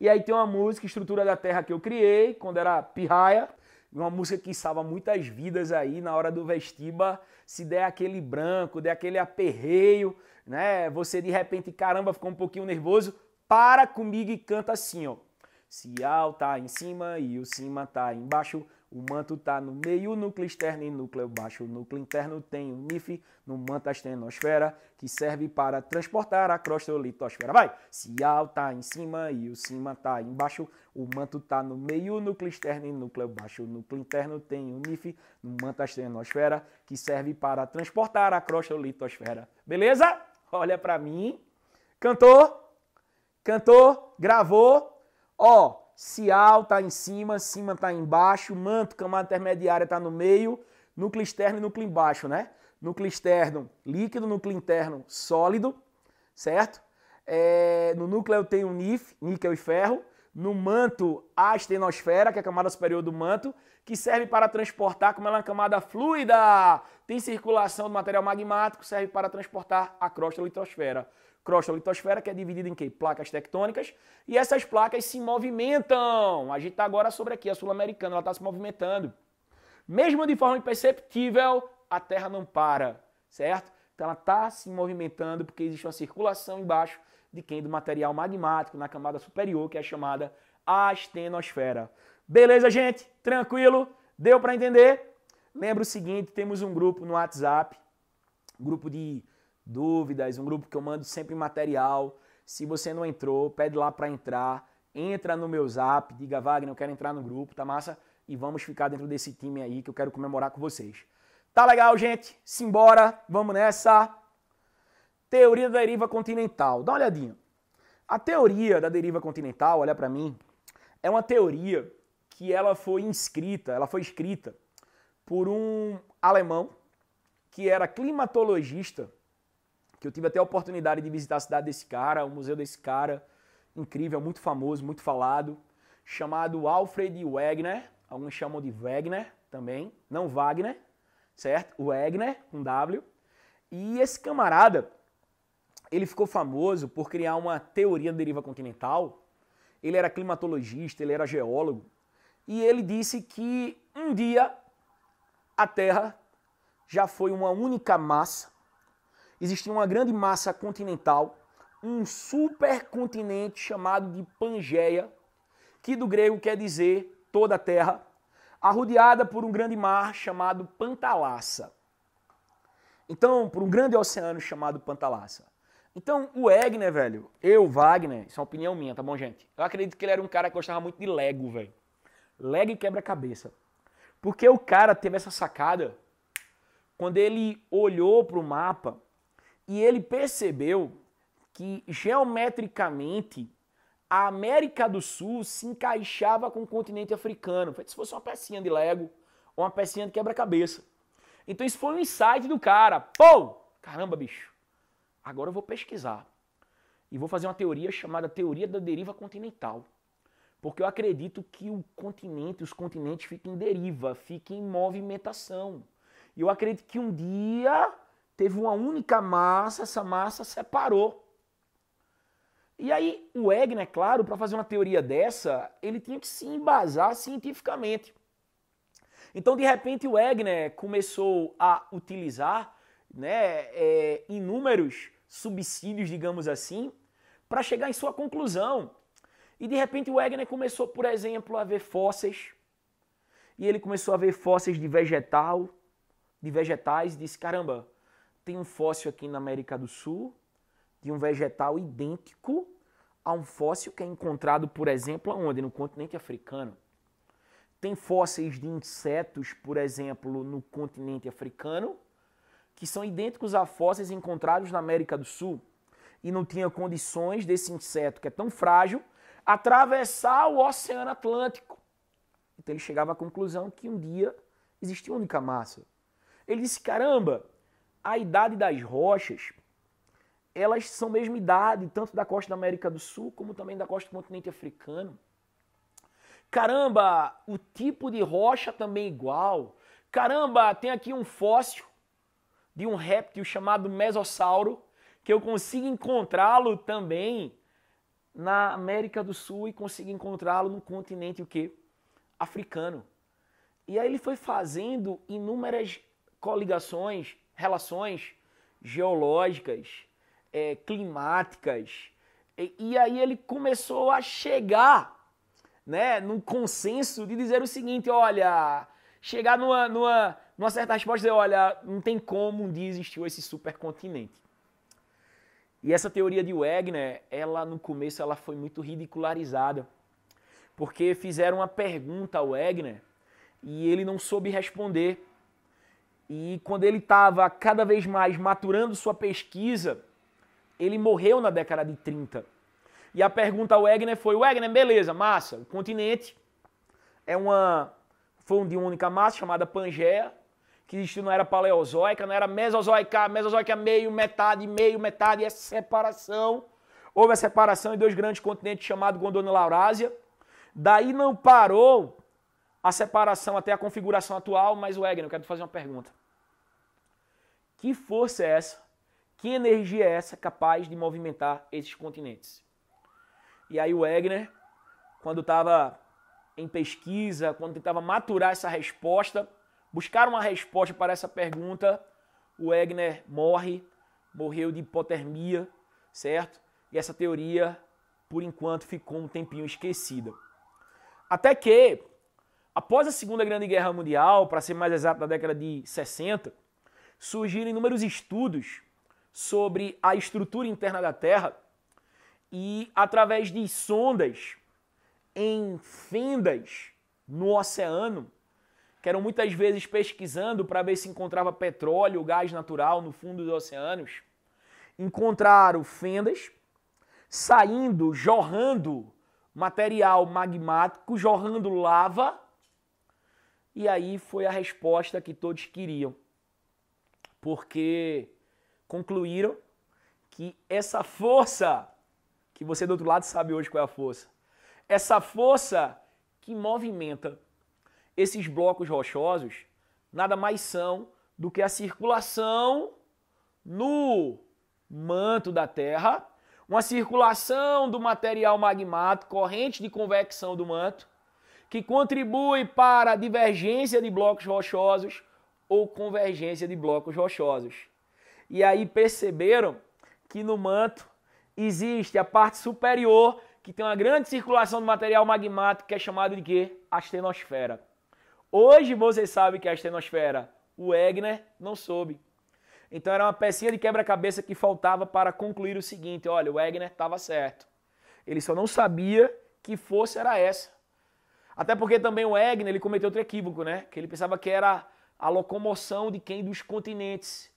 E aí tem uma música, Estrutura da Terra, que eu criei quando era pirraia. Uma música que salva muitas vidas aí na hora do vestiba. Se der aquele branco, der aquele aperreio, né? Você de repente, caramba, ficou um pouquinho nervoso. Para comigo e canta assim, ó. Se alto tá em cima e o cima tá embaixo, O manto está no meio, núcleo externo e núcleo baixo. O núcleo interno tem o NIF no manto da astenosfera, que serve para transportar a crosta ou litosfera. Vai! Se A está em cima e o cima está embaixo, o manto está no meio, núcleo externo e núcleo baixo. O núcleo interno tem o NIF no manto da astenosfera, que serve para transportar a crosta ou litosfera. Beleza? Olha para mim. Cantou? Cantou? Gravou? Ó. Se A está em cima, cima está embaixo, manto, camada intermediária está no meio, núcleo externo e núcleo embaixo, né? Núcleo externo líquido, núcleo interno sólido, certo? No núcleo eu tenho NIF, níquel e ferro. No manto, a astenosfera, que é a camada superior do manto, que serve para transportar, como ela é uma camada fluida, tem circulação do material magmático, serve para transportar a crosta ou litosfera. Crosta ou litosfera, que é dividida em quê? Placas tectônicas, e essas placas se movimentam. A gente está agora sobre aqui, a sul-americana, ela está se movimentando. Mesmo de forma imperceptível, a Terra não para, certo? Então ela está se movimentando porque existe uma circulação embaixo de quem? Do material magmático na camada superior, que é chamada astenosfera. Beleza, gente? Tranquilo? Deu para entender? Lembra o seguinte, temos um grupo no WhatsApp, grupo de dúvidas, um grupo que eu mando sempre material. Se você não entrou, pede lá para entrar, entra no meu zap, diga, Wagner, eu quero entrar no grupo, tá massa? E vamos ficar dentro desse time aí que eu quero comemorar com vocês. Tá legal, gente? Simbora, vamos nessa. Teoria da deriva continental. Dá uma olhadinha. A teoria da deriva continental, olha para mim, é uma teoria que ela foi escrita por um alemão que era climatologista, que eu tive até a oportunidade de visitar a cidade desse cara, o museu desse cara, incrível, muito famoso, muito falado, chamado Alfred Wegener, alguns chamam de Wegener também, não Wagner, certo? Wegener, com W. E esse camarada, ele ficou famoso por criar uma teoria da deriva continental. Ele era climatologista, ele era geólogo, e ele disse que um dia a Terra já foi uma única massa. Existia uma grande massa continental, um supercontinente chamado de Pangeia, que do grego quer dizer toda a terra, arrodeada por um grande mar chamado Pantalassa. Então, por um grande oceano chamado Pantalassa. Então, o Wegener, velho, Wagner, isso é uma opinião minha, tá bom, gente? Eu acredito que ele era um cara que gostava muito de Lego, velho. Lego e quebra-cabeça. Porque o cara teve essa sacada quando ele olhou para o mapa e ele percebeu que, geometricamente, a América do Sul se encaixava com o continente africano, feito se fosse uma pecinha de Lego ou uma pecinha de quebra-cabeça. Então isso foi um insight do cara. Pô, caramba, bicho, agora eu vou pesquisar e vou fazer uma teoria chamada teoria da deriva continental. Porque eu acredito que o continente, os continentes fiquem em deriva, fiquem em movimentação. E eu acredito que um dia teve uma única massa, essa massa separou. E aí o Wegener, claro, para fazer uma teoria dessa, ele tinha que se embasar cientificamente. Então, de repente, o Wegener começou a utilizar, né, inúmeros subsídios, digamos assim, para chegar em sua conclusão. E, de repente, o Wegener começou, por exemplo, a ver fósseis. E ele começou a ver fósseis de vegetais, e disse, caramba, tem um fóssil aqui na América do Sul, de um vegetal idêntico a um fóssil que é encontrado, por exemplo, onde? No continente africano. Tem fósseis de insetos, por exemplo, no continente africano, que são idênticos a fósseis encontrados na América do Sul. E não tinha condições desse inseto, que é tão frágil, atravessar o Oceano Atlântico. Então ele chegava à conclusão que um dia existia uma única massa. Ele disse, caramba, a idade das rochas, elas são a mesma idade, tanto da costa da América do Sul, como também da costa do continente africano. Caramba, o tipo de rocha também é igual. Caramba, tem aqui um fóssil de um réptil chamado mesossauro, que eu consigo encontrá-lo também na América do Sul e consigo encontrá-lo no continente o quê? Africano. E aí ele foi fazendo inúmeras coligações, relações geológicas, climáticas, e aí ele começou a chegar né, num consenso de dizer o seguinte, olha, chegar numa certa resposta e dizer, olha, não tem como um dia existiu esse supercontinente. E essa teoria de Wegener, ela no começo ela foi muito ridicularizada, porque fizeram uma pergunta ao Wegener e ele não soube responder. E quando ele estava cada vez mais maturando sua pesquisa, ele morreu na década de 30. E a pergunta ao Wegener foi, Wegener, beleza, massa, o continente foi de uma única massa chamada Pangeia, que existiu na era paleozoica, na era mesozoica meio, metade, essa separação. Houve a separação em dois grandes continentes chamados Gondwana e Laurásia. Daí não parou a separação até a configuração atual, mas Wegener, eu quero te fazer uma pergunta. Que força é essa? Que energia é essa capaz de movimentar esses continentes? E aí o Wegener, quando estava em pesquisa, quando tentava maturar essa resposta, buscar uma resposta para essa pergunta, o Wegener morreu de hipotermia, certo? E essa teoria, por enquanto, ficou um tempinho esquecida. Até que, após a Segunda Grande Guerra Mundial, para ser mais exato, na década de 60, surgiram inúmeros estudos sobre a estrutura interna da Terra e, através de sondas em fendas no oceano, que eram muitas vezes pesquisando para ver se encontrava petróleo, gás natural no fundo dos oceanos, encontraram fendas saindo, jorrando material magmático, jorrando lava, e aí foi a resposta que todos queriam, porque concluíram que essa força, que você do outro lado sabe hoje qual é a força, essa força que movimenta esses blocos rochosos nada mais são do que a circulação no manto da Terra, uma circulação do material magmático, corrente de convecção do manto, que contribui para a divergência de blocos rochosos ou convergência de blocos rochosos. E aí perceberam que no manto existe a parte superior que tem uma grande circulação do material magmático que é chamado de quê? Astenosfera. Hoje você sabe que é a astenosfera. O Wegener não soube. Então era uma pecinha de quebra-cabeça que faltava para concluir o seguinte, olha, o Wegener estava certo. Ele só não sabia que força era essa. Até porque também o Wegener ele cometeu outro equívoco, né? Que ele pensava que era a locomoção de quem? Dos continentes.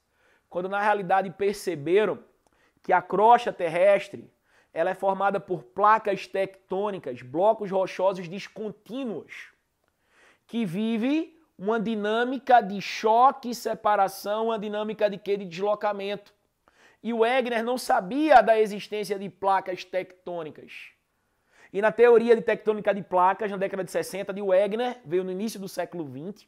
Quando na realidade perceberam que a crosta terrestre ela é formada por placas tectônicas, blocos rochosos descontínuos, que vive uma dinâmica de choque e separação, uma dinâmica de quê? De deslocamento. E o Wegener não sabia da existência de placas tectônicas. E na teoria de tectônica de placas, na década de 60, de Wegener, veio no início do século XX.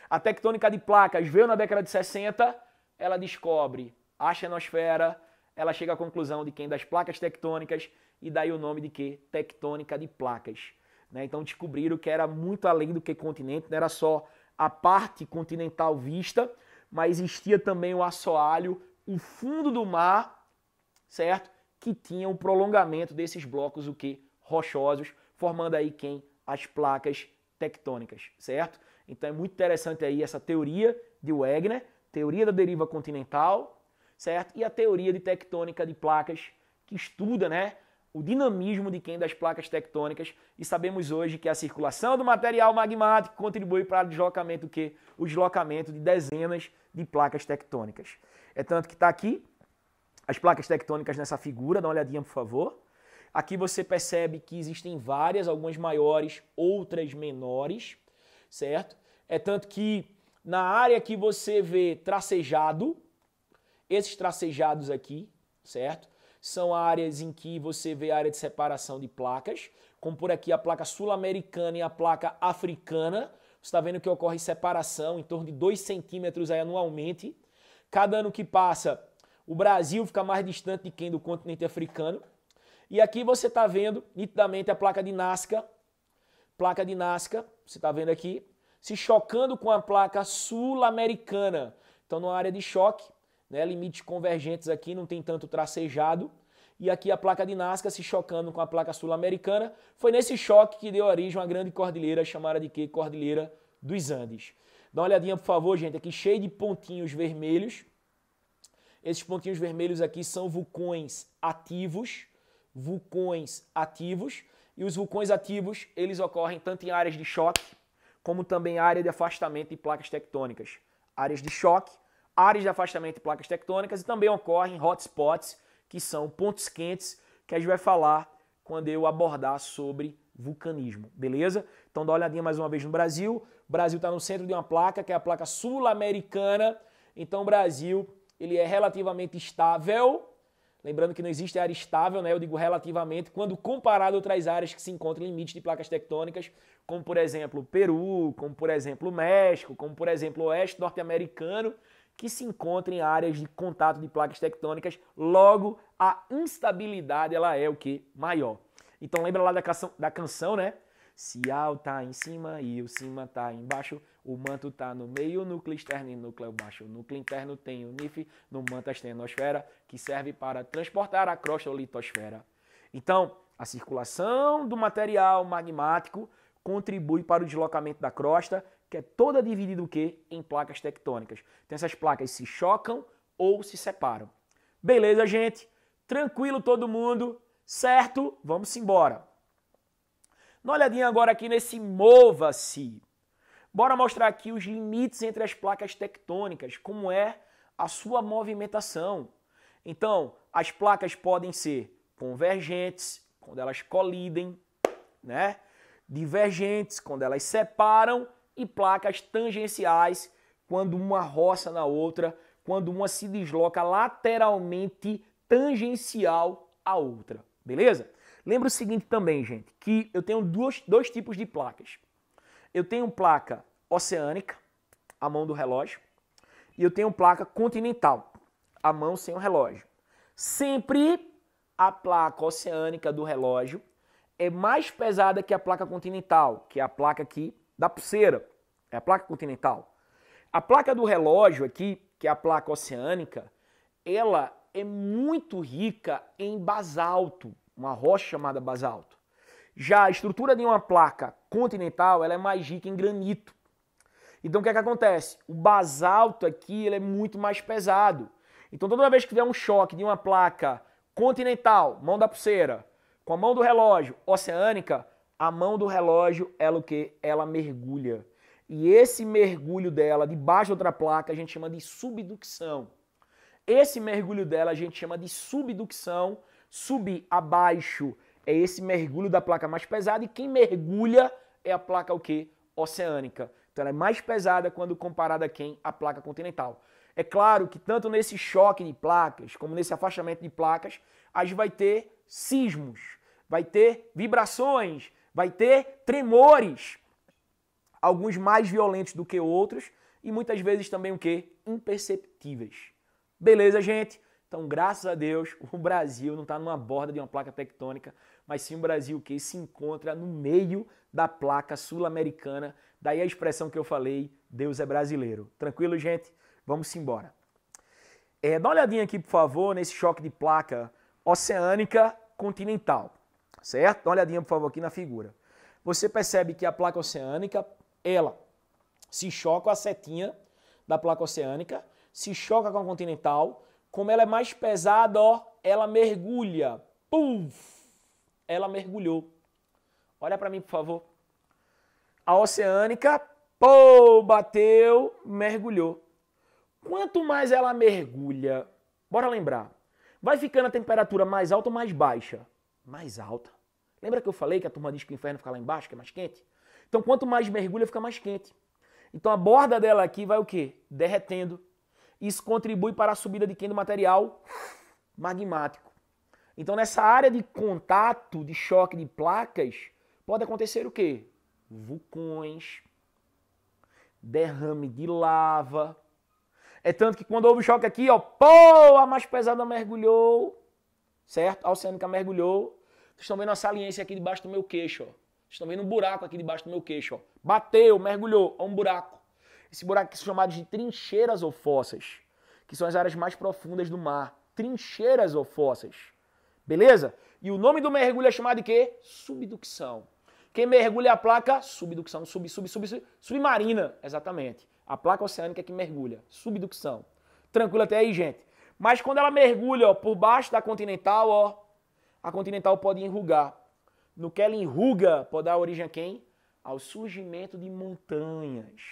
A tectônica de placas veio na década de 60, ela descobre a astenosfera, ela chega à conclusão de quem? Das placas tectônicas, e daí o nome de quê? Tectônica de placas. Então descobriram que era muito além do que continente, não era só a parte continental vista, mas existia também o assoalho, o fundo do mar, certo? Que tinha um prolongamento desses blocos, o que? Rochosos, formando aí quem? As placas tectônicas, certo? Então é muito interessante aí essa teoria de Wegener, teoria da deriva continental, certo? E a teoria de tectônica de placas, que estuda, né? O dinamismo de quem? Das placas tectônicas, e sabemos hoje que a circulação do material magmático contribui para o deslocamento, o deslocamento de dezenas de placas tectônicas. É tanto que está aqui as placas tectônicas nessa figura, dá uma olhadinha por favor. Aqui você percebe que existem várias, algumas maiores, outras menores, certo? É tanto que na área que você vê tracejado, esses tracejados aqui, certo? São áreas em que você vê a área de separação de placas, como por aqui a placa sul-americana e a placa africana. Você está vendo que ocorre separação em torno de 2 centímetros aí anualmente. Cada ano que passa, o Brasil fica mais distante de quem? Do continente africano. E aqui você está vendo nitidamente a placa de Nazca. Placa de Nazca, você está vendo aqui, se chocando com a placa sul-americana. Então, numa área de choque, né, limites convergentes aqui, não tem tanto tracejado. e aqui a placa de Nazca se chocando com a placa sul-americana. Foi nesse choque que deu origem a uma grande cordilheira chamada de quê? Cordilheira dos Andes. Dá uma olhadinha, por favor, gente, aqui cheio de pontinhos vermelhos. Esses pontinhos vermelhos aqui são vulcões ativos. Vulcões ativos. E os vulcões ativos, eles ocorrem tanto em áreas de choque, como também área de afastamento de placas tectônicas. Áreas de choque, áreas de afastamento de placas tectônicas e também ocorrem hotspots, que são pontos quentes, que a gente vai falar quando eu abordar sobre vulcanismo, beleza? Então dá uma olhadinha mais uma vez no Brasil. O Brasil está no centro de uma placa, que é a placa sul-americana. Então o Brasil, ele é relativamente estável. Lembrando que não existe área estável, né? Eu digo relativamente, quando comparado a outras áreas que se encontram em limites de placas tectônicas, como por exemplo o Peru, como por exemplo o México, como por exemplo o oeste norte-americano, que se encontram em áreas de contato de placas tectônicas, logo a instabilidade ela é o que? Maior. Então lembra lá da canção, né? Se A tá em cima e o cima tá embaixo, o manto tá no meio, o núcleo externo e o núcleo baixo. O núcleo interno tem o NIF, no manto a estenosfera, que serve para transportar a crosta ou litosfera. Então, a circulação do material magmático contribui para o deslocamento da crosta, que é toda dividida o quê? Em placas tectônicas. Então essas placas se chocam ou se separam. Beleza, gente? Tranquilo todo mundo? Certo? Vamos embora. Dá uma olhadinha agora aqui nesse Mova-se. Bora mostrar aqui os limites entre as placas tectônicas, como é a sua movimentação. Então, as placas podem ser convergentes, quando elas colidem, né? Divergentes, quando elas separam, e placas tangenciais, quando uma roça na outra, quando uma se desloca lateralmente tangencial à outra. Beleza? Lembra o seguinte também, gente, que eu tenho dois tipos de placas. Eu tenho placa oceânica, a mão do relógio, e eu tenho placa continental, a mão sem o relógio. Sempre a placa oceânica do relógio é mais pesada que a placa continental, que é a placa aqui da pulseira, é a placa continental. A placa do relógio aqui, que é a placa oceânica, ela é muito rica em basalto, uma rocha chamada basalto. Já a estrutura de uma placa continental, ela é mais rica em granito. Então o que é que acontece? O basalto aqui, ele é muito mais pesado. Então toda vez que tiver um choque de uma placa continental, mão da pulseira, com a mão do relógio oceânica, a mão do relógio, ela o quê? Ela mergulha. E esse mergulho dela debaixo de outra placa a gente chama de subducção. Esse mergulho dela a gente chama de subducção. Subir abaixo é esse mergulho da placa mais pesada, e quem mergulha é a placa o quê? Oceânica. Então ela é mais pesada quando comparada a quem? A placa continental. É claro que tanto nesse choque de placas, como nesse afastamento de placas, a gente vai ter sismos, vai ter vibrações, vai ter tremores, alguns mais violentos do que outros, e muitas vezes também o quê? Imperceptíveis. Beleza, gente? Então, graças a Deus, o Brasil não está numa borda de uma placa tectônica, mas sim o Brasil que se encontra no meio da placa sul-americana. Daí a expressão que eu falei, Deus é brasileiro. Tranquilo, gente? Vamos embora. Dá uma olhadinha aqui, por favor, nesse choque de placa oceânica continental. Certo? Dá uma olhadinha, por favor, aqui na figura. Você percebe que a placa oceânica, ela se choca com a setinha da placa oceânica, se choca com a continental. Como ela é mais pesada, ó, ela mergulha. Puf! Ela mergulhou. Olha para mim, por favor. A oceânica, pô, bateu, mergulhou. Quanto mais ela mergulha, bora lembrar, vai ficando a temperatura mais alta ou mais baixa? Mais alta. Lembra que eu falei que a turma diz que o inferno fica lá embaixo, que é mais quente? Então, quanto mais mergulha, fica mais quente. Então, a borda dela aqui vai o quê? Derretendo. Isso contribui para a subida de quem? Do material magmático. Então, nessa área de contato, de choque de placas, pode acontecer o quê? Vulcões, derrame de lava. É tanto que quando houve o choque aqui, ó, pô, a mais pesada mergulhou, certo? A oceânica mergulhou. Vocês estão vendo a saliência aqui debaixo do meu queixo, ó. Vocês estão vendo um buraco aqui debaixo do meu queixo, ó. Bateu, mergulhou, ó, um buraco. Esse buraco aqui são chamados de trincheiras ou fossas, que são as áreas mais profundas do mar. Trincheiras ou fossas. Beleza? E o nome do mergulho é chamado de quê? Subducção. Quem mergulha a placa? Subducção, submarina, exatamente. A placa oceânica que mergulha, subducção. Tranquilo até aí, gente? Mas quando ela mergulha ó, por baixo da continental, ó, a continental pode enrugar. No que ela enruga, pode dar origem a quem? Ao surgimento de montanhas,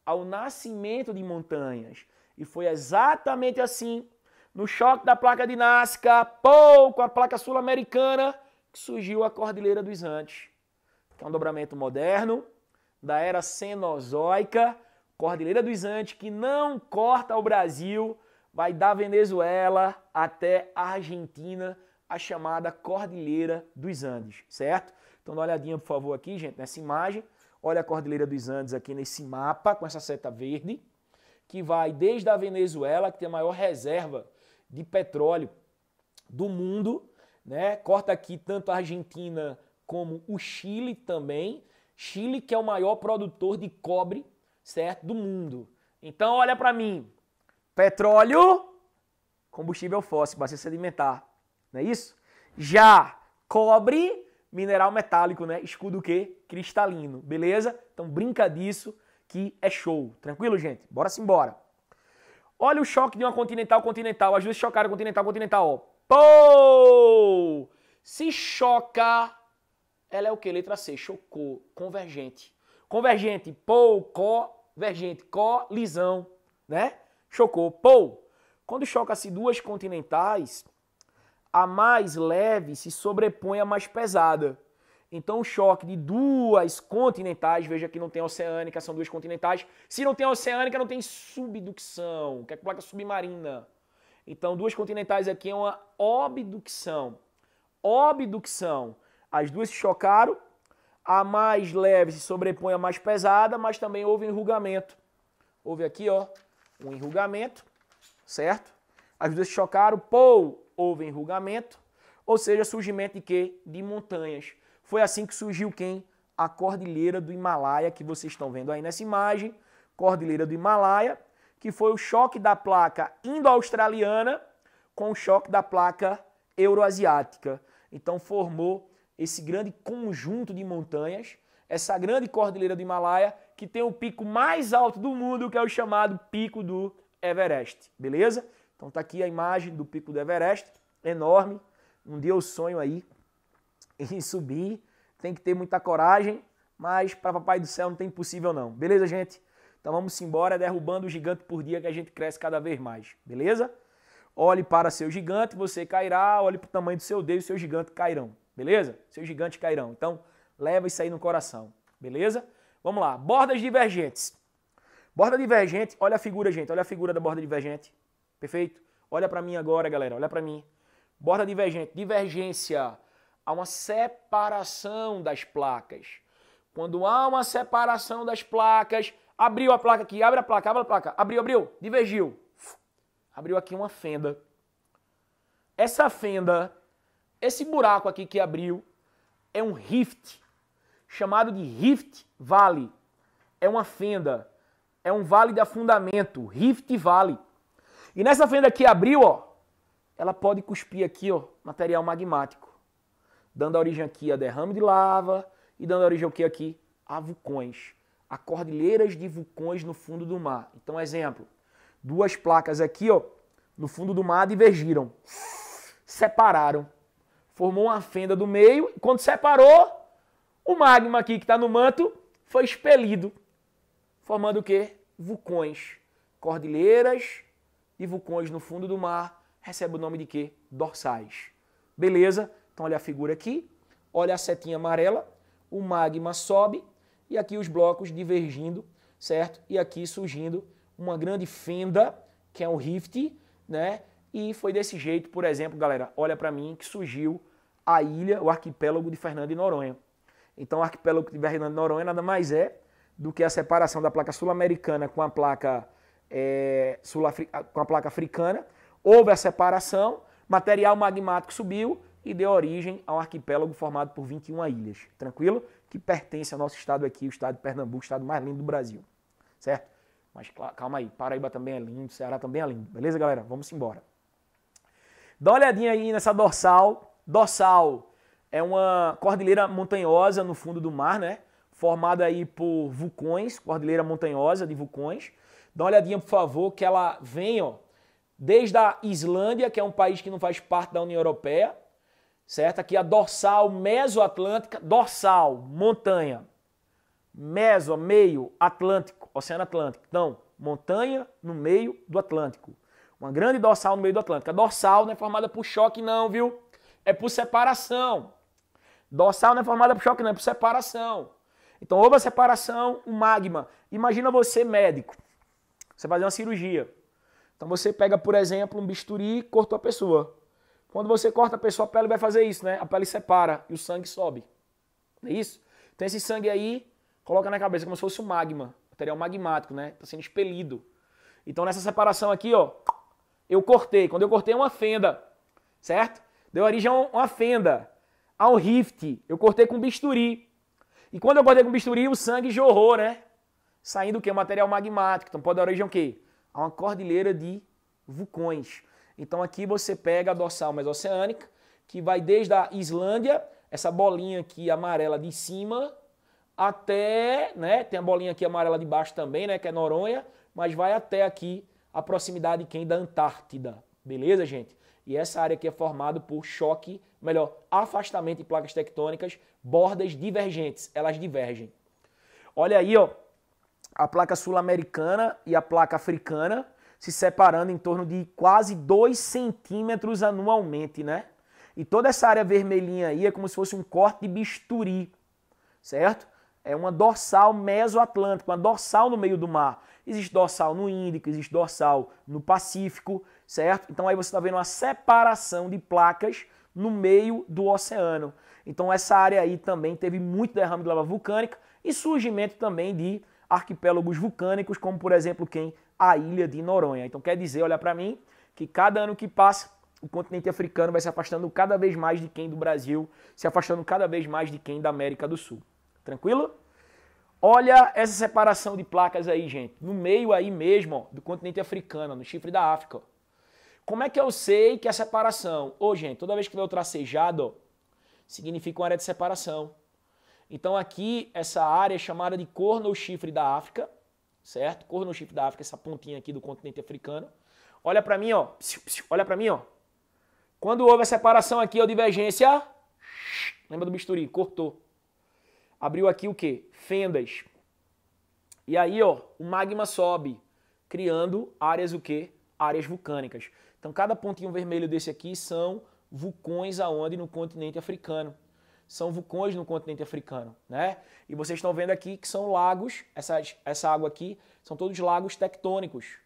ao nascimento de montanhas. E foi exatamente assim, no choque da placa de Nazca, com a placa sul-americana, que surgiu a Cordilheira dos Andes, que é um dobramento moderno, da era cenozoica, Cordilheira dos Andes, que não corta o Brasil, vai da Venezuela até a Argentina, a chamada Cordilheira dos Andes, certo? Então dá uma olhadinha, por favor, aqui, gente, nessa imagem. Olha a Cordilheira dos Andes aqui nesse mapa, com essa seta verde, que vai desde a Venezuela, que tem a maior reserva de petróleo do mundo, né? Corta aqui tanto a Argentina como o Chile também. Chile, que é o maior produtor de cobre, certo, do mundo. Então, olha para mim. Petróleo, combustível fóssil, bastante sedimentar. Não é isso? Já cobre, mineral metálico, né? Escudo o quê? Cristalino. Beleza? Então, brinca disso que é show. Tranquilo, gente? Bora simbora. Olha o choque de uma continental. As duas chocaram continental, ó. Pô! Se choca, ela é o quê? Letra C, chocou. Convergente. Convergente, pô, convergente, colisão, né? Chocou, pô. Quando choca-se duas continentais, a mais leve se sobrepõe à mais pesada. Então o choque de duas continentais, veja que não tem oceânica, são duas continentais. Se não tem oceânica, não tem subducção, que é placa submarina. Então duas continentais aqui é uma obducção. Obducção. As duas se chocaram, a mais leve se sobrepõe à mais pesada, mas também houve enrugamento. Houve aqui, ó, um enrugamento, certo? As duas se chocaram, houve enrugamento, ou seja, surgimento de quê? De montanhas. Foi assim que surgiu quem? A Cordilheira do Himalaia, que vocês estão vendo aí nessa imagem. Cordilheira do Himalaia, que foi o choque da placa indo-australiana com o choque da placa euroasiática. Então formou esse grande conjunto de montanhas, essa grande Cordilheira do Himalaia, que tem o pico mais alto do mundo, que é o chamado Pico do Everest. Beleza? Então tá aqui a imagem do Pico do Everest, enorme. Um dia eu sonho aí em subir, tem que ter muita coragem, mas para Papai do Céu não tem impossível não. Beleza, gente? Então vamos embora, derrubando o gigante por dia, que a gente cresce cada vez mais. Beleza? Olhe para seu gigante, você cairá. Olhe para o tamanho do seu Deus, seu gigante cairão. Beleza? Seus gigantes cairão. Então, leva isso aí no coração. Beleza? Vamos lá. Bordas divergentes. Borda divergente, olha a figura, gente. Olha a figura da borda divergente. Perfeito? Olha para mim agora, galera. Olha para mim. Borda divergente. Divergência. Há uma separação das placas. Quando há uma separação das placas, abriu a placa aqui, abre a placa. Abriu, divergiu. Abriu aqui uma fenda. Essa fenda, esse buraco aqui que abriu, é um rift, chamado de Rift Valley. É uma fenda, é um vale de afundamento, Rift Valley. E nessa fenda que abriu, ó, ela pode cuspir aqui, ó, material magmático, dando origem aqui a derrame de lava e dando origem ao que aqui? A vulcões, a cordilheiras de vulcões no fundo do mar. Então, exemplo, duas placas aqui, ó, no fundo do mar divergiram, separaram, formou uma fenda do meio, e quando separou, o magma aqui que está no manto foi expelido, formando o quê? Vulcões, cordilheiras e vulcões no fundo do mar, recebe o nome de quê? Dorsais. Beleza? Então olha a figura aqui, olha a setinha amarela, o magma sobe e aqui os blocos divergindo, certo? E aqui surgindo uma grande fenda, que é um rift, né? E foi desse jeito, por exemplo, galera, olha para mim, que surgiu a ilha, o arquipélago de Fernando de Noronha. Então o arquipélago de Fernando de Noronha nada mais é do que a separação da placa sul-americana com a placa africana. Houve a separação, material magmático subiu e deu origem ao arquipélago formado por 21 ilhas. Tranquilo? Que pertence ao nosso estado aqui, o estado de Pernambuco, o estado mais lindo do Brasil. Certo? Mas calma aí, Paraíba também é lindo, Ceará também é lindo. Beleza, galera? Vamos embora. Dá uma olhadinha aí nessa dorsal. Dorsal é uma cordilheira montanhosa no fundo do mar, né? Formada aí por vulcões, cordilheira montanhosa de vulcões. Dá uma olhadinha, por favor, que ela vem, ó, desde a Islândia, que é um país que não faz parte da União Europeia, certo? Aqui a dorsal mesoatlântica, dorsal, montanha, meso, meio, Atlântico, Oceano Atlântico. Então, montanha no meio do Atlântico. Uma grande dorsal no meio do Atlântico. A dorsal não é formada por choque não, viu? É por separação. Dorsal não é formada por choque não, é por separação. Então, houve a separação, o magma. Imagina você, médico, você vai fazer uma cirurgia. Então, você pega, por exemplo, um bisturi e cortou a pessoa. Quando você corta a pessoa, a pele vai fazer isso, né? A pele separa e o sangue sobe. Não é isso? Então, esse sangue aí, coloca na cabeça como se fosse um magma, material magmático, né? Está sendo expelido. Então, nessa separação aqui, ó, eu cortei. Quando eu cortei uma fenda, certo? Deu origem a uma fenda, a um rift. Eu cortei com bisturi. E quando eu cortei com bisturi, o sangue jorrou, né? Saindo o quê? Material magmático. Então pode dar origem a quê? A uma cordilheira de vulcões. Então aqui você pega a dorsal mesoceânica, que vai desde a Islândia, essa bolinha aqui amarela de cima, até, né? Tem a bolinha aqui amarela de baixo também, né? Que é Noronha, mas vai até aqui a proximidade de quem? Da Antártida. Beleza, gente? E essa área aqui é formada por choque, melhor, afastamento de placas tectônicas, bordas divergentes, elas divergem. Olha aí, ó, a placa sul-americana e a placa africana se separando em torno de quase 2 centímetros anualmente, né? E toda essa área vermelhinha aí é como se fosse um corte de bisturi, certo? É uma dorsal mesoatlântica, uma dorsal no meio do mar. Existe dorsal no Índico, existe dorsal no Pacífico, certo? Então aí você está vendo uma separação de placas no meio do oceano. Então essa área aí também teve muito derrame de lava vulcânica e surgimento também de arquipélagos vulcânicos, como por exemplo quem? A ilha de Noronha. Então quer dizer, olha para mim, que cada ano que passa, o continente africano vai se afastando cada vez mais de quem do Brasil, se afastando cada vez mais de quem da América do Sul. Tranquilo? Olha essa separação de placas aí, gente. No meio aí mesmo, ó, do continente africano, no chifre da África. Ó. Como é que eu sei que é separação? Ô, gente, toda vez que vê o tracejado, ó, significa uma área de separação. Então aqui, essa área é chamada de corno ou chifre da África, certo? Corno ou chifre da África, essa pontinha aqui do continente africano. Olha pra mim, ó. Olha pra mim, ó. Quando houve a separação aqui, ó, divergência, lembra do bisturi? Cortou. Abriu aqui o quê? Fendas. E aí, ó, o magma sobe, criando áreas o quê? Áreas vulcânicas. Então, cada pontinho vermelho desse aqui são vulcões aonde? No continente africano. São vulcões no continente africano, né? E vocês estão vendo aqui que são lagos, essa água aqui, são todos lagos tectônicos.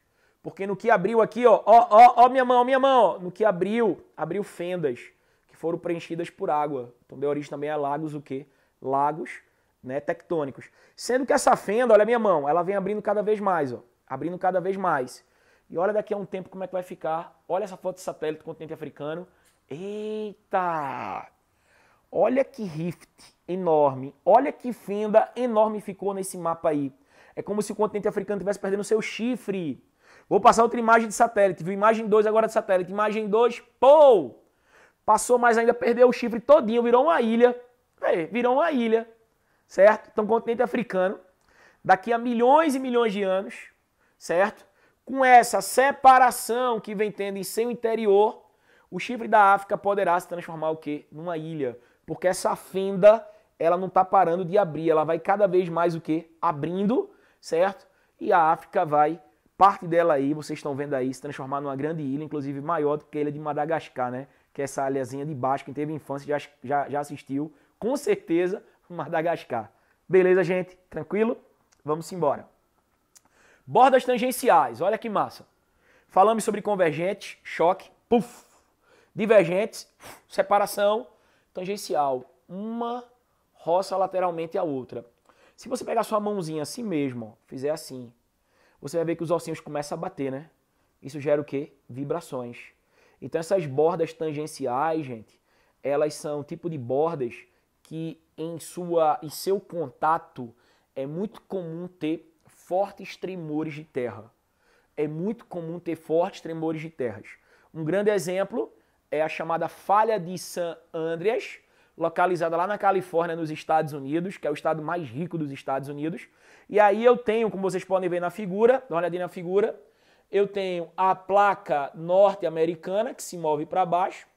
Porque no que abriu aqui, ó minha mão, ó, no que abriu fendas que foram preenchidas por água. Então, deu origem também a lagos o quê? Lagos, né, tectônicos. Sendo que essa fenda, olha a minha mão, ela vem abrindo cada vez mais, ó, abrindo cada vez mais. E olha daqui a um tempo como é que vai ficar. Olha essa foto de satélite do continente africano. Eita! Olha que rift enorme. Olha que fenda enorme ficou nesse mapa aí. É como se o continente africano estivesse perdendo seu chifre. Vou passar outra imagem de satélite. Viu? Imagem 2 agora de satélite. Imagem 2, pô! Passou mais ainda, perdeu o chifre todinho, virou uma ilha. Virou uma ilha, certo? Então, o continente africano, daqui a milhões e milhões de anos, certo? Com essa separação que vem tendo em seu interior, o chifre da África poderá se transformar o quê? Numa ilha. Porque essa fenda, ela não está parando de abrir, ela vai cada vez mais o quê? Abrindo, certo? E a África vai, parte dela aí, vocês estão vendo aí, se transformar numa grande ilha, inclusive maior do que a ilha de Madagascar, né? Que é essa ilhazinha de baixo, quem teve infância já assistiu, com certeza, Madagascar. Beleza, gente? Tranquilo? Vamos embora. Bordas tangenciais, olha que massa. Falamos sobre convergentes, choque, puf. Divergentes, separação, tangencial. Uma roça lateralmente a outra. Se você pegar sua mãozinha assim mesmo, ó, fizer assim, você vai ver que os ossinhos começam a bater, né? Isso gera o quê? Vibrações. Então essas bordas tangenciais, gente, elas são tipo de bordas que em seu contato é muito comum ter fortes tremores de terra. É muito comum ter fortes tremores de terras. Um grande exemplo é a chamada Falha de San Andreas, localizada lá na Califórnia, nos Estados Unidos, que é o estado mais rico dos Estados Unidos. E aí eu tenho, como vocês podem ver na figura, dá uma olhadinha na figura, eu tenho a placa norte-americana, que se move para baixo,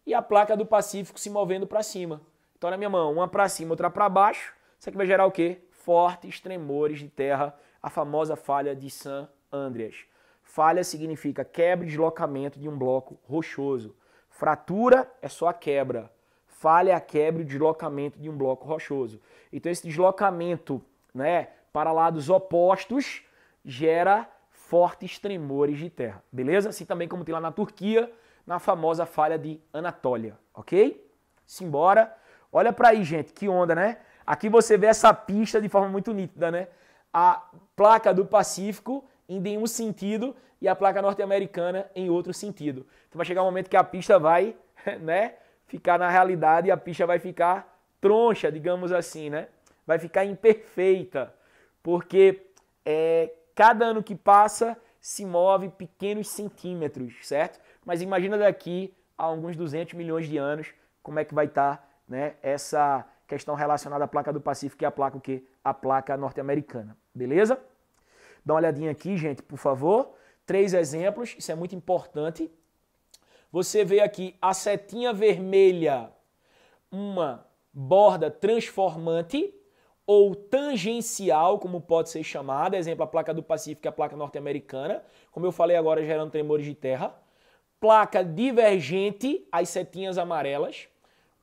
e a placa do Pacífico se movendo para cima. Então na minha mão, uma para cima, outra para baixo, isso aqui vai gerar o quê? Fortes tremores de terra, a famosa falha de San Andreas. Falha significa quebra e deslocamento de um bloco rochoso. Fratura é só a quebra. Falha é a quebra e deslocamento de um bloco rochoso. Então esse deslocamento, né, para lados opostos gera fortes tremores de terra. Beleza? Assim também como tem lá na Turquia, na famosa falha de Anatólia. Ok? Simbora. Olha para aí, gente. Que onda, né? Aqui você vê essa pista de forma muito nítida, né? A placa do Pacífico indo em um sentido e a placa norte-americana em outro sentido. Então vai chegar um momento que a pista vai, né, ficar na realidade e a pista vai ficar troncha, digamos assim, né? Vai ficar imperfeita, porque cada ano que passa se move pequenos centímetros, certo? Mas imagina daqui a alguns 200 milhões de anos como é que vai estar, né, essa questão relacionada à placa do Pacífico e a placa o quê? A placa norte-americana, beleza? Dá uma olhadinha aqui, gente, por favor. 3 exemplos, isso é muito importante. Você vê aqui a setinha vermelha, uma borda transformante ou tangencial, como pode ser chamada. Exemplo, a placa do Pacífico e a placa norte-americana. Como eu falei agora, gerando tremores de terra. Placa divergente, as setinhas amarelas.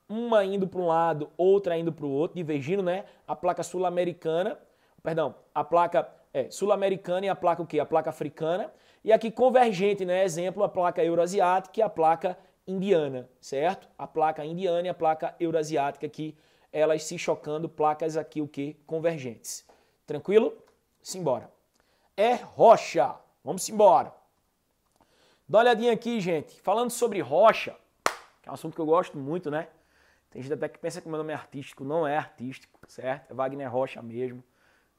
Uma indo para um lado, outra indo para o outro, divergindo, né? A placa sul-americana, perdão, a placa sul-americana e a placa o quê? A placa africana. E aqui convergente, né? Exemplo, a placa euroasiática e a placa indiana, certo? A placa indiana e a placa euroasiática aqui, elas se chocando, placas aqui o quê? Convergentes. Tranquilo? Simbora. É rocha. Vamos embora. Dá uma olhadinha aqui, gente. Falando sobre rocha, que é um assunto que eu gosto muito, né? Tem gente até que pensa que meu nome é artístico. Não é artístico, certo? É Wagner Rocha mesmo.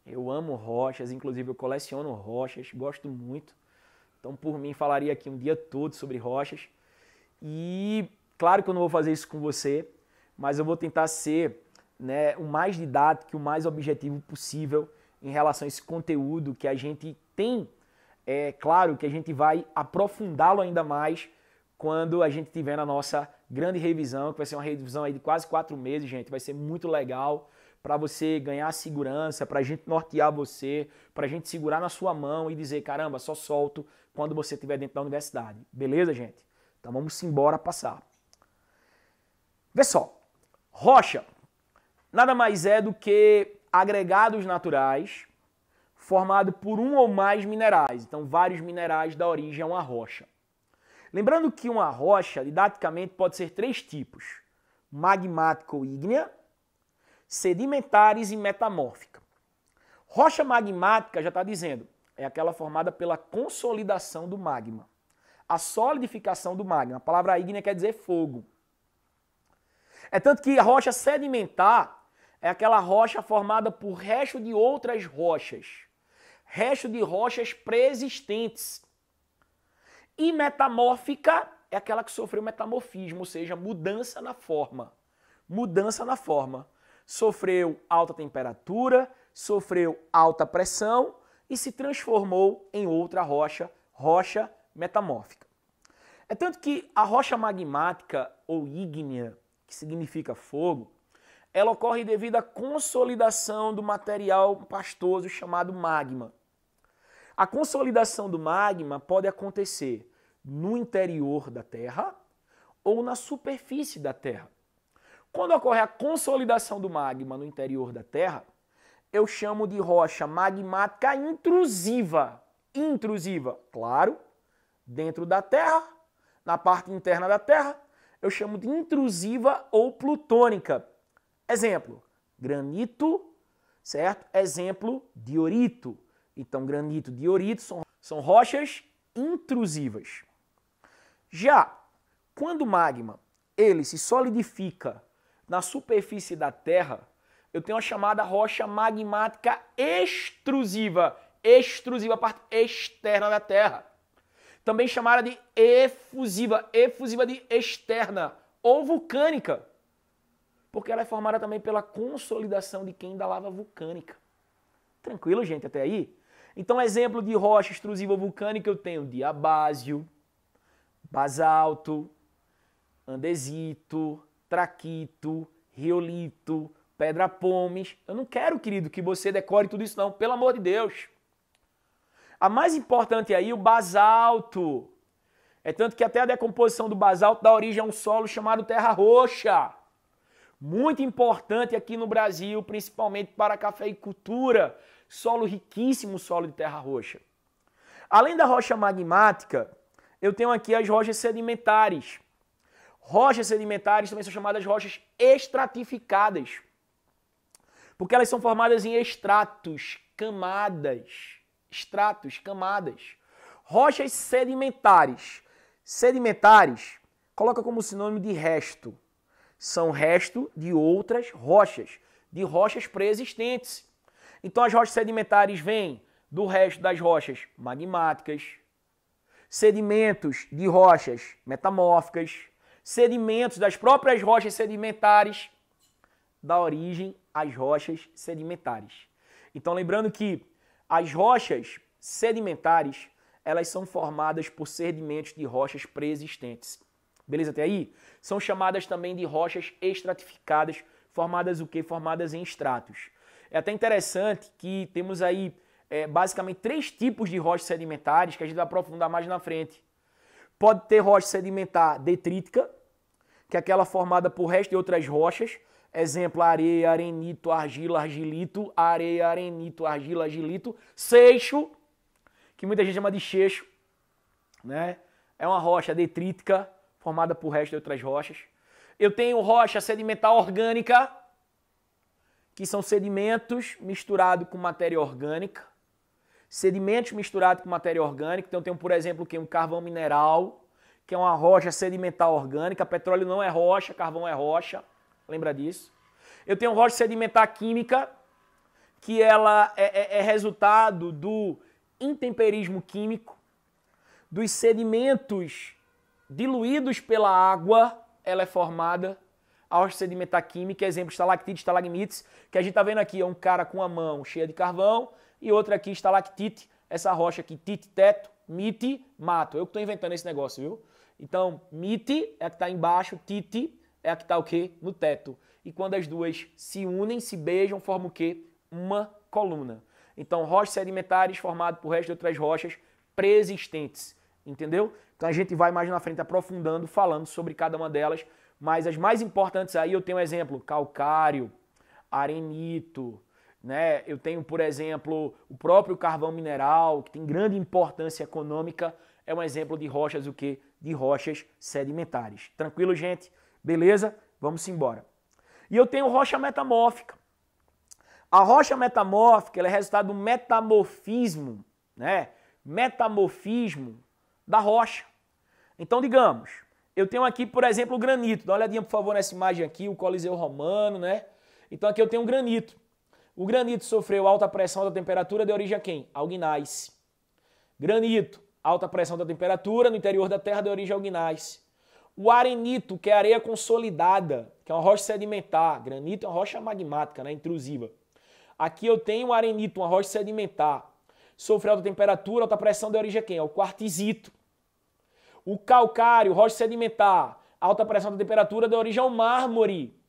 Eu amo rochas, inclusive eu coleciono rochas, gosto muito. Então, por mim, falaria aqui um dia todo sobre rochas. E claro que eu não vou fazer isso com você, mas eu vou tentar ser, né, o mais didático, o mais objetivo possível em relação a esse conteúdo que a gente tem. É claro que a gente vai aprofundá-lo ainda mais quando a gente tiver na nossa grande revisão, que vai ser uma revisão aí de quase 4 meses, gente. Vai ser muito legal para você ganhar segurança, para a gente nortear você, para a gente segurar na sua mão e dizer, caramba, só solto quando você estiver dentro da universidade. Beleza, gente? Então vamos embora passar. Vê só, rocha nada mais é do que agregados naturais formado por um ou mais minerais. Então, vários minerais dão origem a uma rocha. Lembrando que uma rocha, didaticamente, pode ser 3 tipos: magmática ou ígnea, sedimentares e metamórfica. Rocha magmática, já está dizendo, é aquela formada pela consolidação do magma. A solidificação do magma. A palavra ígnea quer dizer fogo. É tanto que a rocha sedimentar é aquela rocha formada por resto de outras rochas. Resto de rochas preexistentes. E metamórfica é aquela que sofreu metamorfismo, ou seja, mudança na forma. Mudança na forma. Sofreu alta temperatura, sofreu alta pressão e se transformou em outra rocha, rocha metamórfica. É tanto que a rocha magmática ou ígnea, que significa fogo, ela ocorre devido à consolidação do material pastoso chamado magma. A consolidação do magma pode acontecer no interior da Terra ou na superfície da Terra. Quando ocorre a consolidação do magma no interior da Terra, eu chamo de rocha magmática intrusiva. Intrusiva, claro, dentro da Terra, na parte interna da Terra, eu chamo de intrusiva ou plutônica. Exemplo, granito, certo? Exemplo, diorito. Então, granito e diorito são rochas intrusivas. Já quando o magma ele se solidifica na superfície da Terra, eu tenho a chamada rocha magmática extrusiva. Extrusiva, a parte externa da Terra. também chamada de efusiva, efusiva de externa ou vulcânica, porque ela é formada também pela consolidação de quem? Da lava vulcânica. Tranquilo, gente, até aí? Então, exemplo de rocha extrusiva vulcânica eu tenho diabásio, basalto, andesito, traquito, riolito, pedra-pomes. Eu não quero, querido, que você decore tudo isso não, pelo amor de Deus. A mais importante aí, o basalto. É tanto que até a decomposição do basalto dá origem a um solo chamado terra roxa. Muito importante aqui no Brasil, principalmente para a cafeicultura. Solo riquíssimo, solo de terra roxa. Além da rocha magmática, eu tenho aqui as rochas sedimentares. Rochas sedimentares também são chamadas rochas estratificadas, porque elas são formadas em estratos, camadas. Estratos, camadas. Rochas sedimentares. Sedimentares, coloca como sinônimo de resto. São resto de outras rochas, de rochas pré-existentes. Então as rochas sedimentares vêm do resto das rochas magmáticas, sedimentos de rochas metamórficas, sedimentos das próprias rochas sedimentares, dá origem às rochas sedimentares. Então lembrando que as rochas sedimentares, elas são formadas por sedimentos de rochas pré-existentes. Beleza até aí? São chamadas também de rochas estratificadas, formadas o quê? Formadas em estratos. É até interessante que temos aí basicamente 3 tipos de rochas sedimentares que a gente vai aprofundar mais na frente. Pode ter rocha sedimentar detrítica, que é aquela formada por resto de outras rochas. Exemplo, areia, arenito, argila, argilito, areia, arenito, argila, argilito, seixo, que muita gente chama de cheixo, né? É uma rocha detrítica, formada por resto de outras rochas. Eu tenho rocha sedimentar orgânica, que são sedimentos misturados com matéria orgânica. Sedimentos misturados com matéria orgânica. Então eu tenho, por exemplo, um carvão mineral, que é uma rocha sedimentar orgânica. Petróleo não é rocha, carvão é rocha. Lembra disso? Eu tenho rocha sedimentar química, que ela é resultado do intemperismo químico, dos sedimentos diluídos pela água, ela é formada. A rocha sedimentar química, exemplo, estalactite, estalagmites, que a gente está vendo aqui, é um cara com a mão cheia de carvão, e outra aqui, estalactite, essa rocha aqui, tite, teto, mite, mato. Eu que estou inventando esse negócio, viu? Então, mite é a que está embaixo, tite é a que está o quê? No teto. E quando as duas se unem, se beijam, formam o quê? Uma coluna. Então, rochas sedimentares formadas por resto de outras rochas pré-existentes. Entendeu? Então a gente vai mais na frente aprofundando, falando sobre cada uma delas. Mas as mais importantes aí eu tenho um exemplo, calcário, arenito, né? Eu tenho, por exemplo, o próprio carvão mineral, que tem grande importância econômica, é um exemplo de rochas o quê? De rochas sedimentares. Tranquilo, gente? Beleza? Vamos embora. E eu tenho rocha metamórfica. A rocha metamórfica ela é resultado do metamorfismo, né? Metamorfismo da rocha. Então, digamos, eu tenho aqui, por exemplo, o granito. Dá uma olhadinha, por favor, nessa imagem aqui, o Coliseu Romano, né? Então, aqui eu tenho um granito. O granito sofreu alta pressão, alta temperatura, deu origem a quem? Ao gneiss. Granito, alta pressão, alta temperatura, no interior da terra, deu origem ao gneiss. O arenito, que é areia consolidada, que é uma rocha sedimentar. Granito é uma rocha magmática, né? Intrusiva. Aqui eu tenho o arenito, uma rocha sedimentar. Sofreu alta temperatura, alta pressão, deu origem a quem? Ao quartzito. O calcário, rocha sedimentar, alta pressão, alta temperatura, deu origem ao mármore.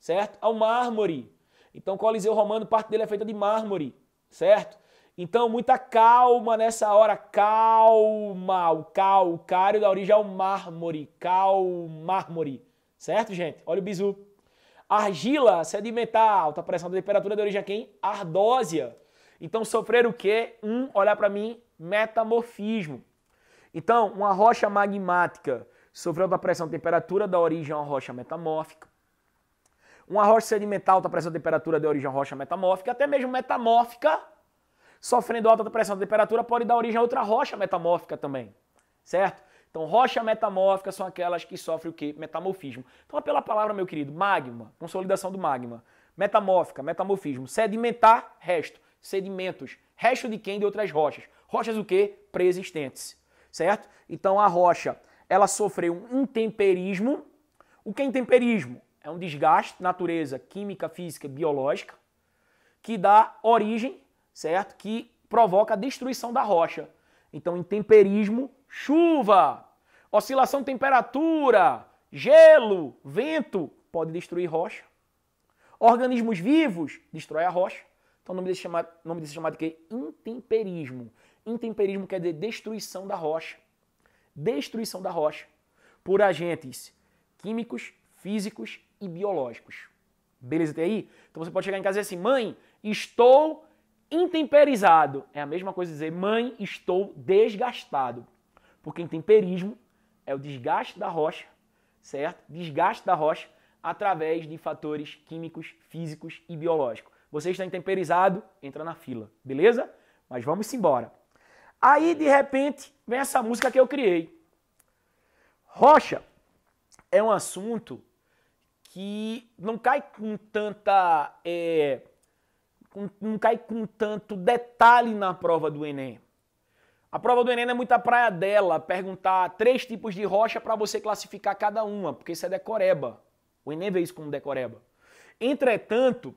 Certo? Ao mármore. Então, o Coliseu Romano, parte dele é feita de mármore. Certo? Então, muita calma nessa hora. Calma. O calcário dá origem ao mármore. Mármore. Certo, gente? Olha o bizu. Argila sedimentar, alta pressão, alta temperatura, deu origem a quem? Ardósia. Então, sofrer o quê? Olhar para mim, metamorfismo. Então, uma rocha magmática sofreu alta pressão e temperatura, dá origem a uma rocha metamórfica. Uma rocha sedimentar, alta pressão e temperatura, dá origem a uma rocha metamórfica. Até mesmo metamórfica, sofrendo alta pressão e temperatura, pode dar origem a outra rocha metamórfica também. Certo? Então, rocha metamórfica são aquelas que sofrem o quê? Metamorfismo. Então, pela palavra, meu querido, magma, consolidação do magma. Metamórfica, metamorfismo. Sedimentar, resto. Sedimentos. Resto de quem? De outras rochas. Rochas o quê? Pré-existentes. certo? Então a rocha, ela sofreu um intemperismo. O que é intemperismo? É um desgaste, natureza química, física e biológica, que dá origem, certo? Que provoca a destruição da rocha. Então, intemperismo, chuva, oscilação de temperatura, gelo, vento, pode destruir rocha. Organismos vivos, destrói a rocha. Então, o nome disso é chamado de quê? Intemperismo. Intemperismo quer dizer destruição da rocha. Destruição da rocha por agentes químicos, físicos e biológicos. Beleza até aí? Então você pode chegar em casa e dizer assim, mãe, estou intemperizado. É a mesma coisa dizer, mãe, estou desgastado. Porque intemperismo é o desgaste da rocha, certo? Desgaste da rocha através de fatores químicos, físicos e biológicos. Você está intemperizado, entra na fila, beleza? Mas vamos embora. Aí, de repente, vem essa música que eu criei. Rocha é um assunto que não cai com tanta... não cai com tanto detalhe na prova do Enem. A prova do Enem não é muita praia dela perguntar 3 tipos de rocha para você classificar cada uma, porque isso é decoreba. O Enem vê isso como decoreba. Entretanto,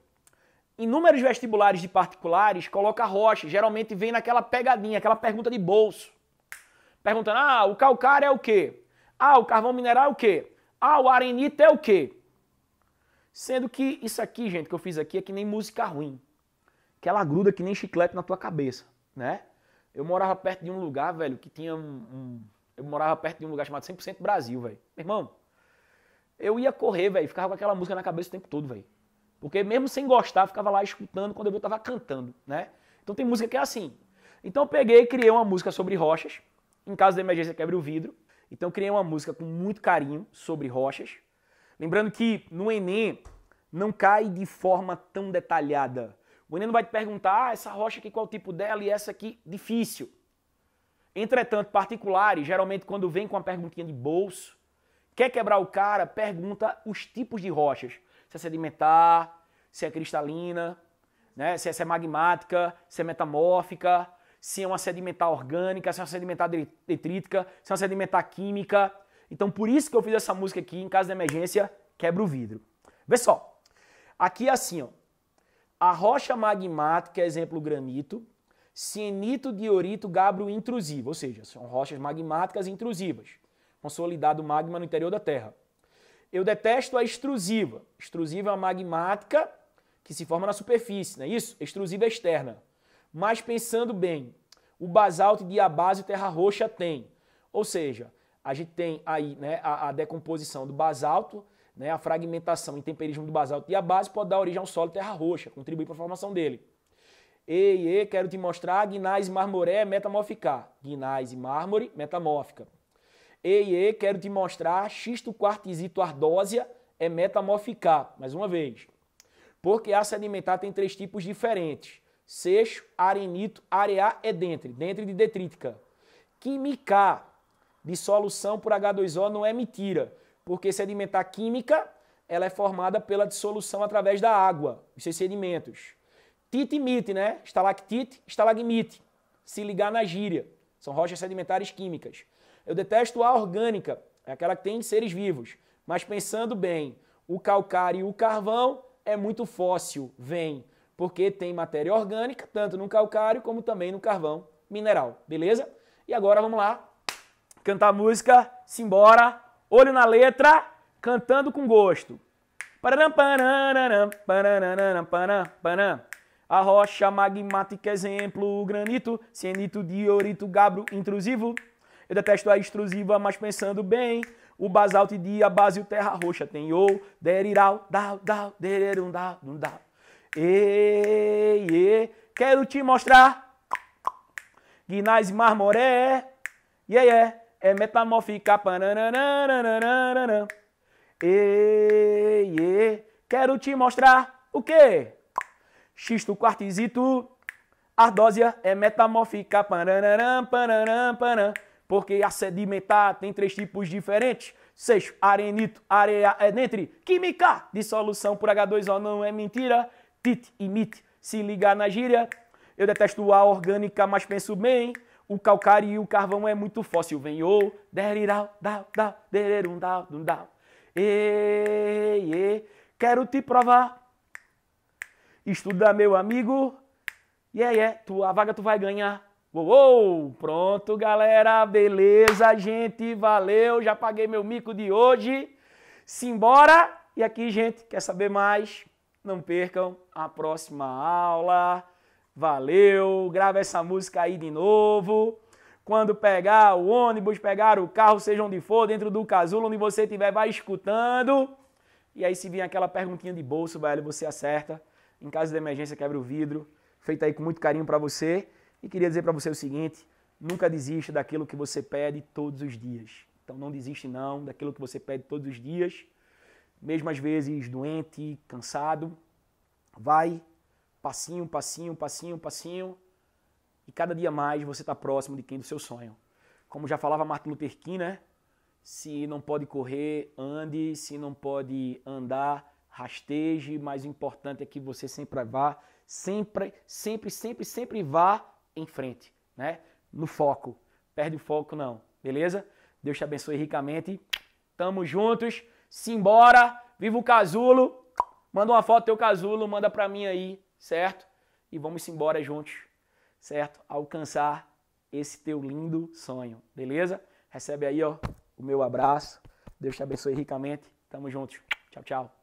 inúmeros vestibulares de particulares colocam rocha, geralmente vem naquela pegadinha, aquela pergunta de bolso. Perguntando, o calcário é o quê? O carvão mineral é o quê? O arenito é o quê? Sendo que isso aqui, gente, que eu fiz aqui é que nem música ruim. Que ela gruda que nem chiclete na tua cabeça, né? Eu morava perto de um lugar, velho, que tinha Eu morava perto de um lugar chamado 100% Brasil, velho. Meu irmão, eu ia correr, velho, ficava com aquela música na cabeça o tempo todo, velho. Porque mesmo sem gostar, ficava lá escutando quando eu tava cantando, né? Então tem música que é assim. Então eu peguei e criei uma música sobre rochas. Em caso de emergência, quebre o vidro. Então eu criei uma música com muito carinho sobre rochas. Lembrando que no Enem não cai de forma tão detalhada. O Enem não vai te perguntar, essa rocha aqui, qual o tipo dela e essa aqui, difícil. Entretanto, particulares, geralmente quando vem com uma perguntinha de bolso, quer quebrar o cara, pergunta os tipos de rochas. Se é sedimentar, se é cristalina, né? Se é magmática, se é metamórfica, se é uma sedimentar orgânica, se é uma sedimentar detrítica, se é uma sedimentar química. Então, por isso que eu fiz essa música aqui, em caso de emergência, quebra o vidro. Vê só, aqui é assim, ó. A rocha magmática, exemplo granito, cianito, diorito, gabbro intrusivo, ou seja, são rochas magmáticas intrusivas, consolidado magma no interior da Terra. Eu detesto a extrusiva. Extrusiva é uma magmática que se forma na superfície, não é isso? Extrusiva externa. Mas pensando bem, o basalto, diabásio e terra roxa tem. Ou seja, a gente tem aí, né, a decomposição do basalto, né, a fragmentação e temperismo do basalto e diabásio pode dar origem ao solo terra roxa, contribuir para a formação dele. Quero te mostrar gnais e marmoré metamórfica. Gnais e mármore metamórfica. Quero te mostrar xisto quartzito ardósia é metamórfica. Mais uma vez. Porque a sedimentar tem 3 tipos diferentes. Seixo, arenito, areá e dentre de detrítica. Química, dissolução por H2O não é mentira, porque sedimentar química, ela é formada pela dissolução através da água, os seus sedimentos. Titimite, né? Estalactite, estalagmite, se ligar na gíria, são rochas sedimentares químicas. Eu detesto a orgânica, é aquela que tem seres vivos, mas pensando bem, o calcário e o carvão é muito fóssil, vem, porque tem matéria orgânica, tanto no calcário como também no carvão mineral, beleza? E agora vamos lá, cantar a música, simbora, olho na letra, cantando com gosto. A rocha magmática, exemplo, granito, cianito, diorito, gabbro intrusivo. Eu detesto a extrusiva, mas pensando bem, o basalto e diabásio, terra roxa tem ou, deriral, dau, dererum, dau. Quero te mostrar, gnais e marmoré, é metamórfica, quero te mostrar o quê? Xisto quartzito, ardósia é metamórfica, porque a sedimentar tem 3 tipos diferentes. Seixo, arenito, areia é dentre. Química, dissolução por H2O não é mentira. Tite e mite, se ligar na gíria. Eu detesto a orgânica, mas penso bem. O calcário e o carvão é muito fóssil. Vem o derirau, dau, dau, dererum, dau, dum, dau. Quero te provar. Estuda, meu amigo. A vaga tu vai ganhar. Uou, pronto, galera. Beleza, gente. Valeu. Já paguei meu mico de hoje. Simbora. E aqui, gente, quer saber mais? Não percam a próxima aula. Valeu. Grava essa música aí de novo. Quando pegar o ônibus, pegar o carro, seja onde for, dentro do casulo, onde você estiver, vai escutando. E aí, se vir aquela perguntinha de bolso, velho, você acerta. Em caso de emergência, quebra o vidro. Feito aí com muito carinho para você. E queria dizer para você o seguinte, nunca desista daquilo que você pede todos os dias. Então não desiste não daquilo que você pede todos os dias. Mesmo às vezes doente, cansado. Vai, passinho, passinho, passinho, passinho. E cada dia mais você está próximo de quem do seu sonho. Como já falava Martin Luther King, né? Se não pode correr, ande. Se não pode andar, rasteje. Mas o importante é que você sempre vá, sempre vá em frente, né? No foco. Perde o foco não, beleza? Deus te abençoe ricamente. Tamo juntos. Simbora. Viva o casulo. Manda uma foto do teu casulo, manda pra mim aí, certo? E vamos embora juntos, certo? Alcançar esse teu lindo sonho, beleza? Recebe aí, ó, o meu abraço. Deus te abençoe ricamente. Tamo juntos. Tchau, tchau.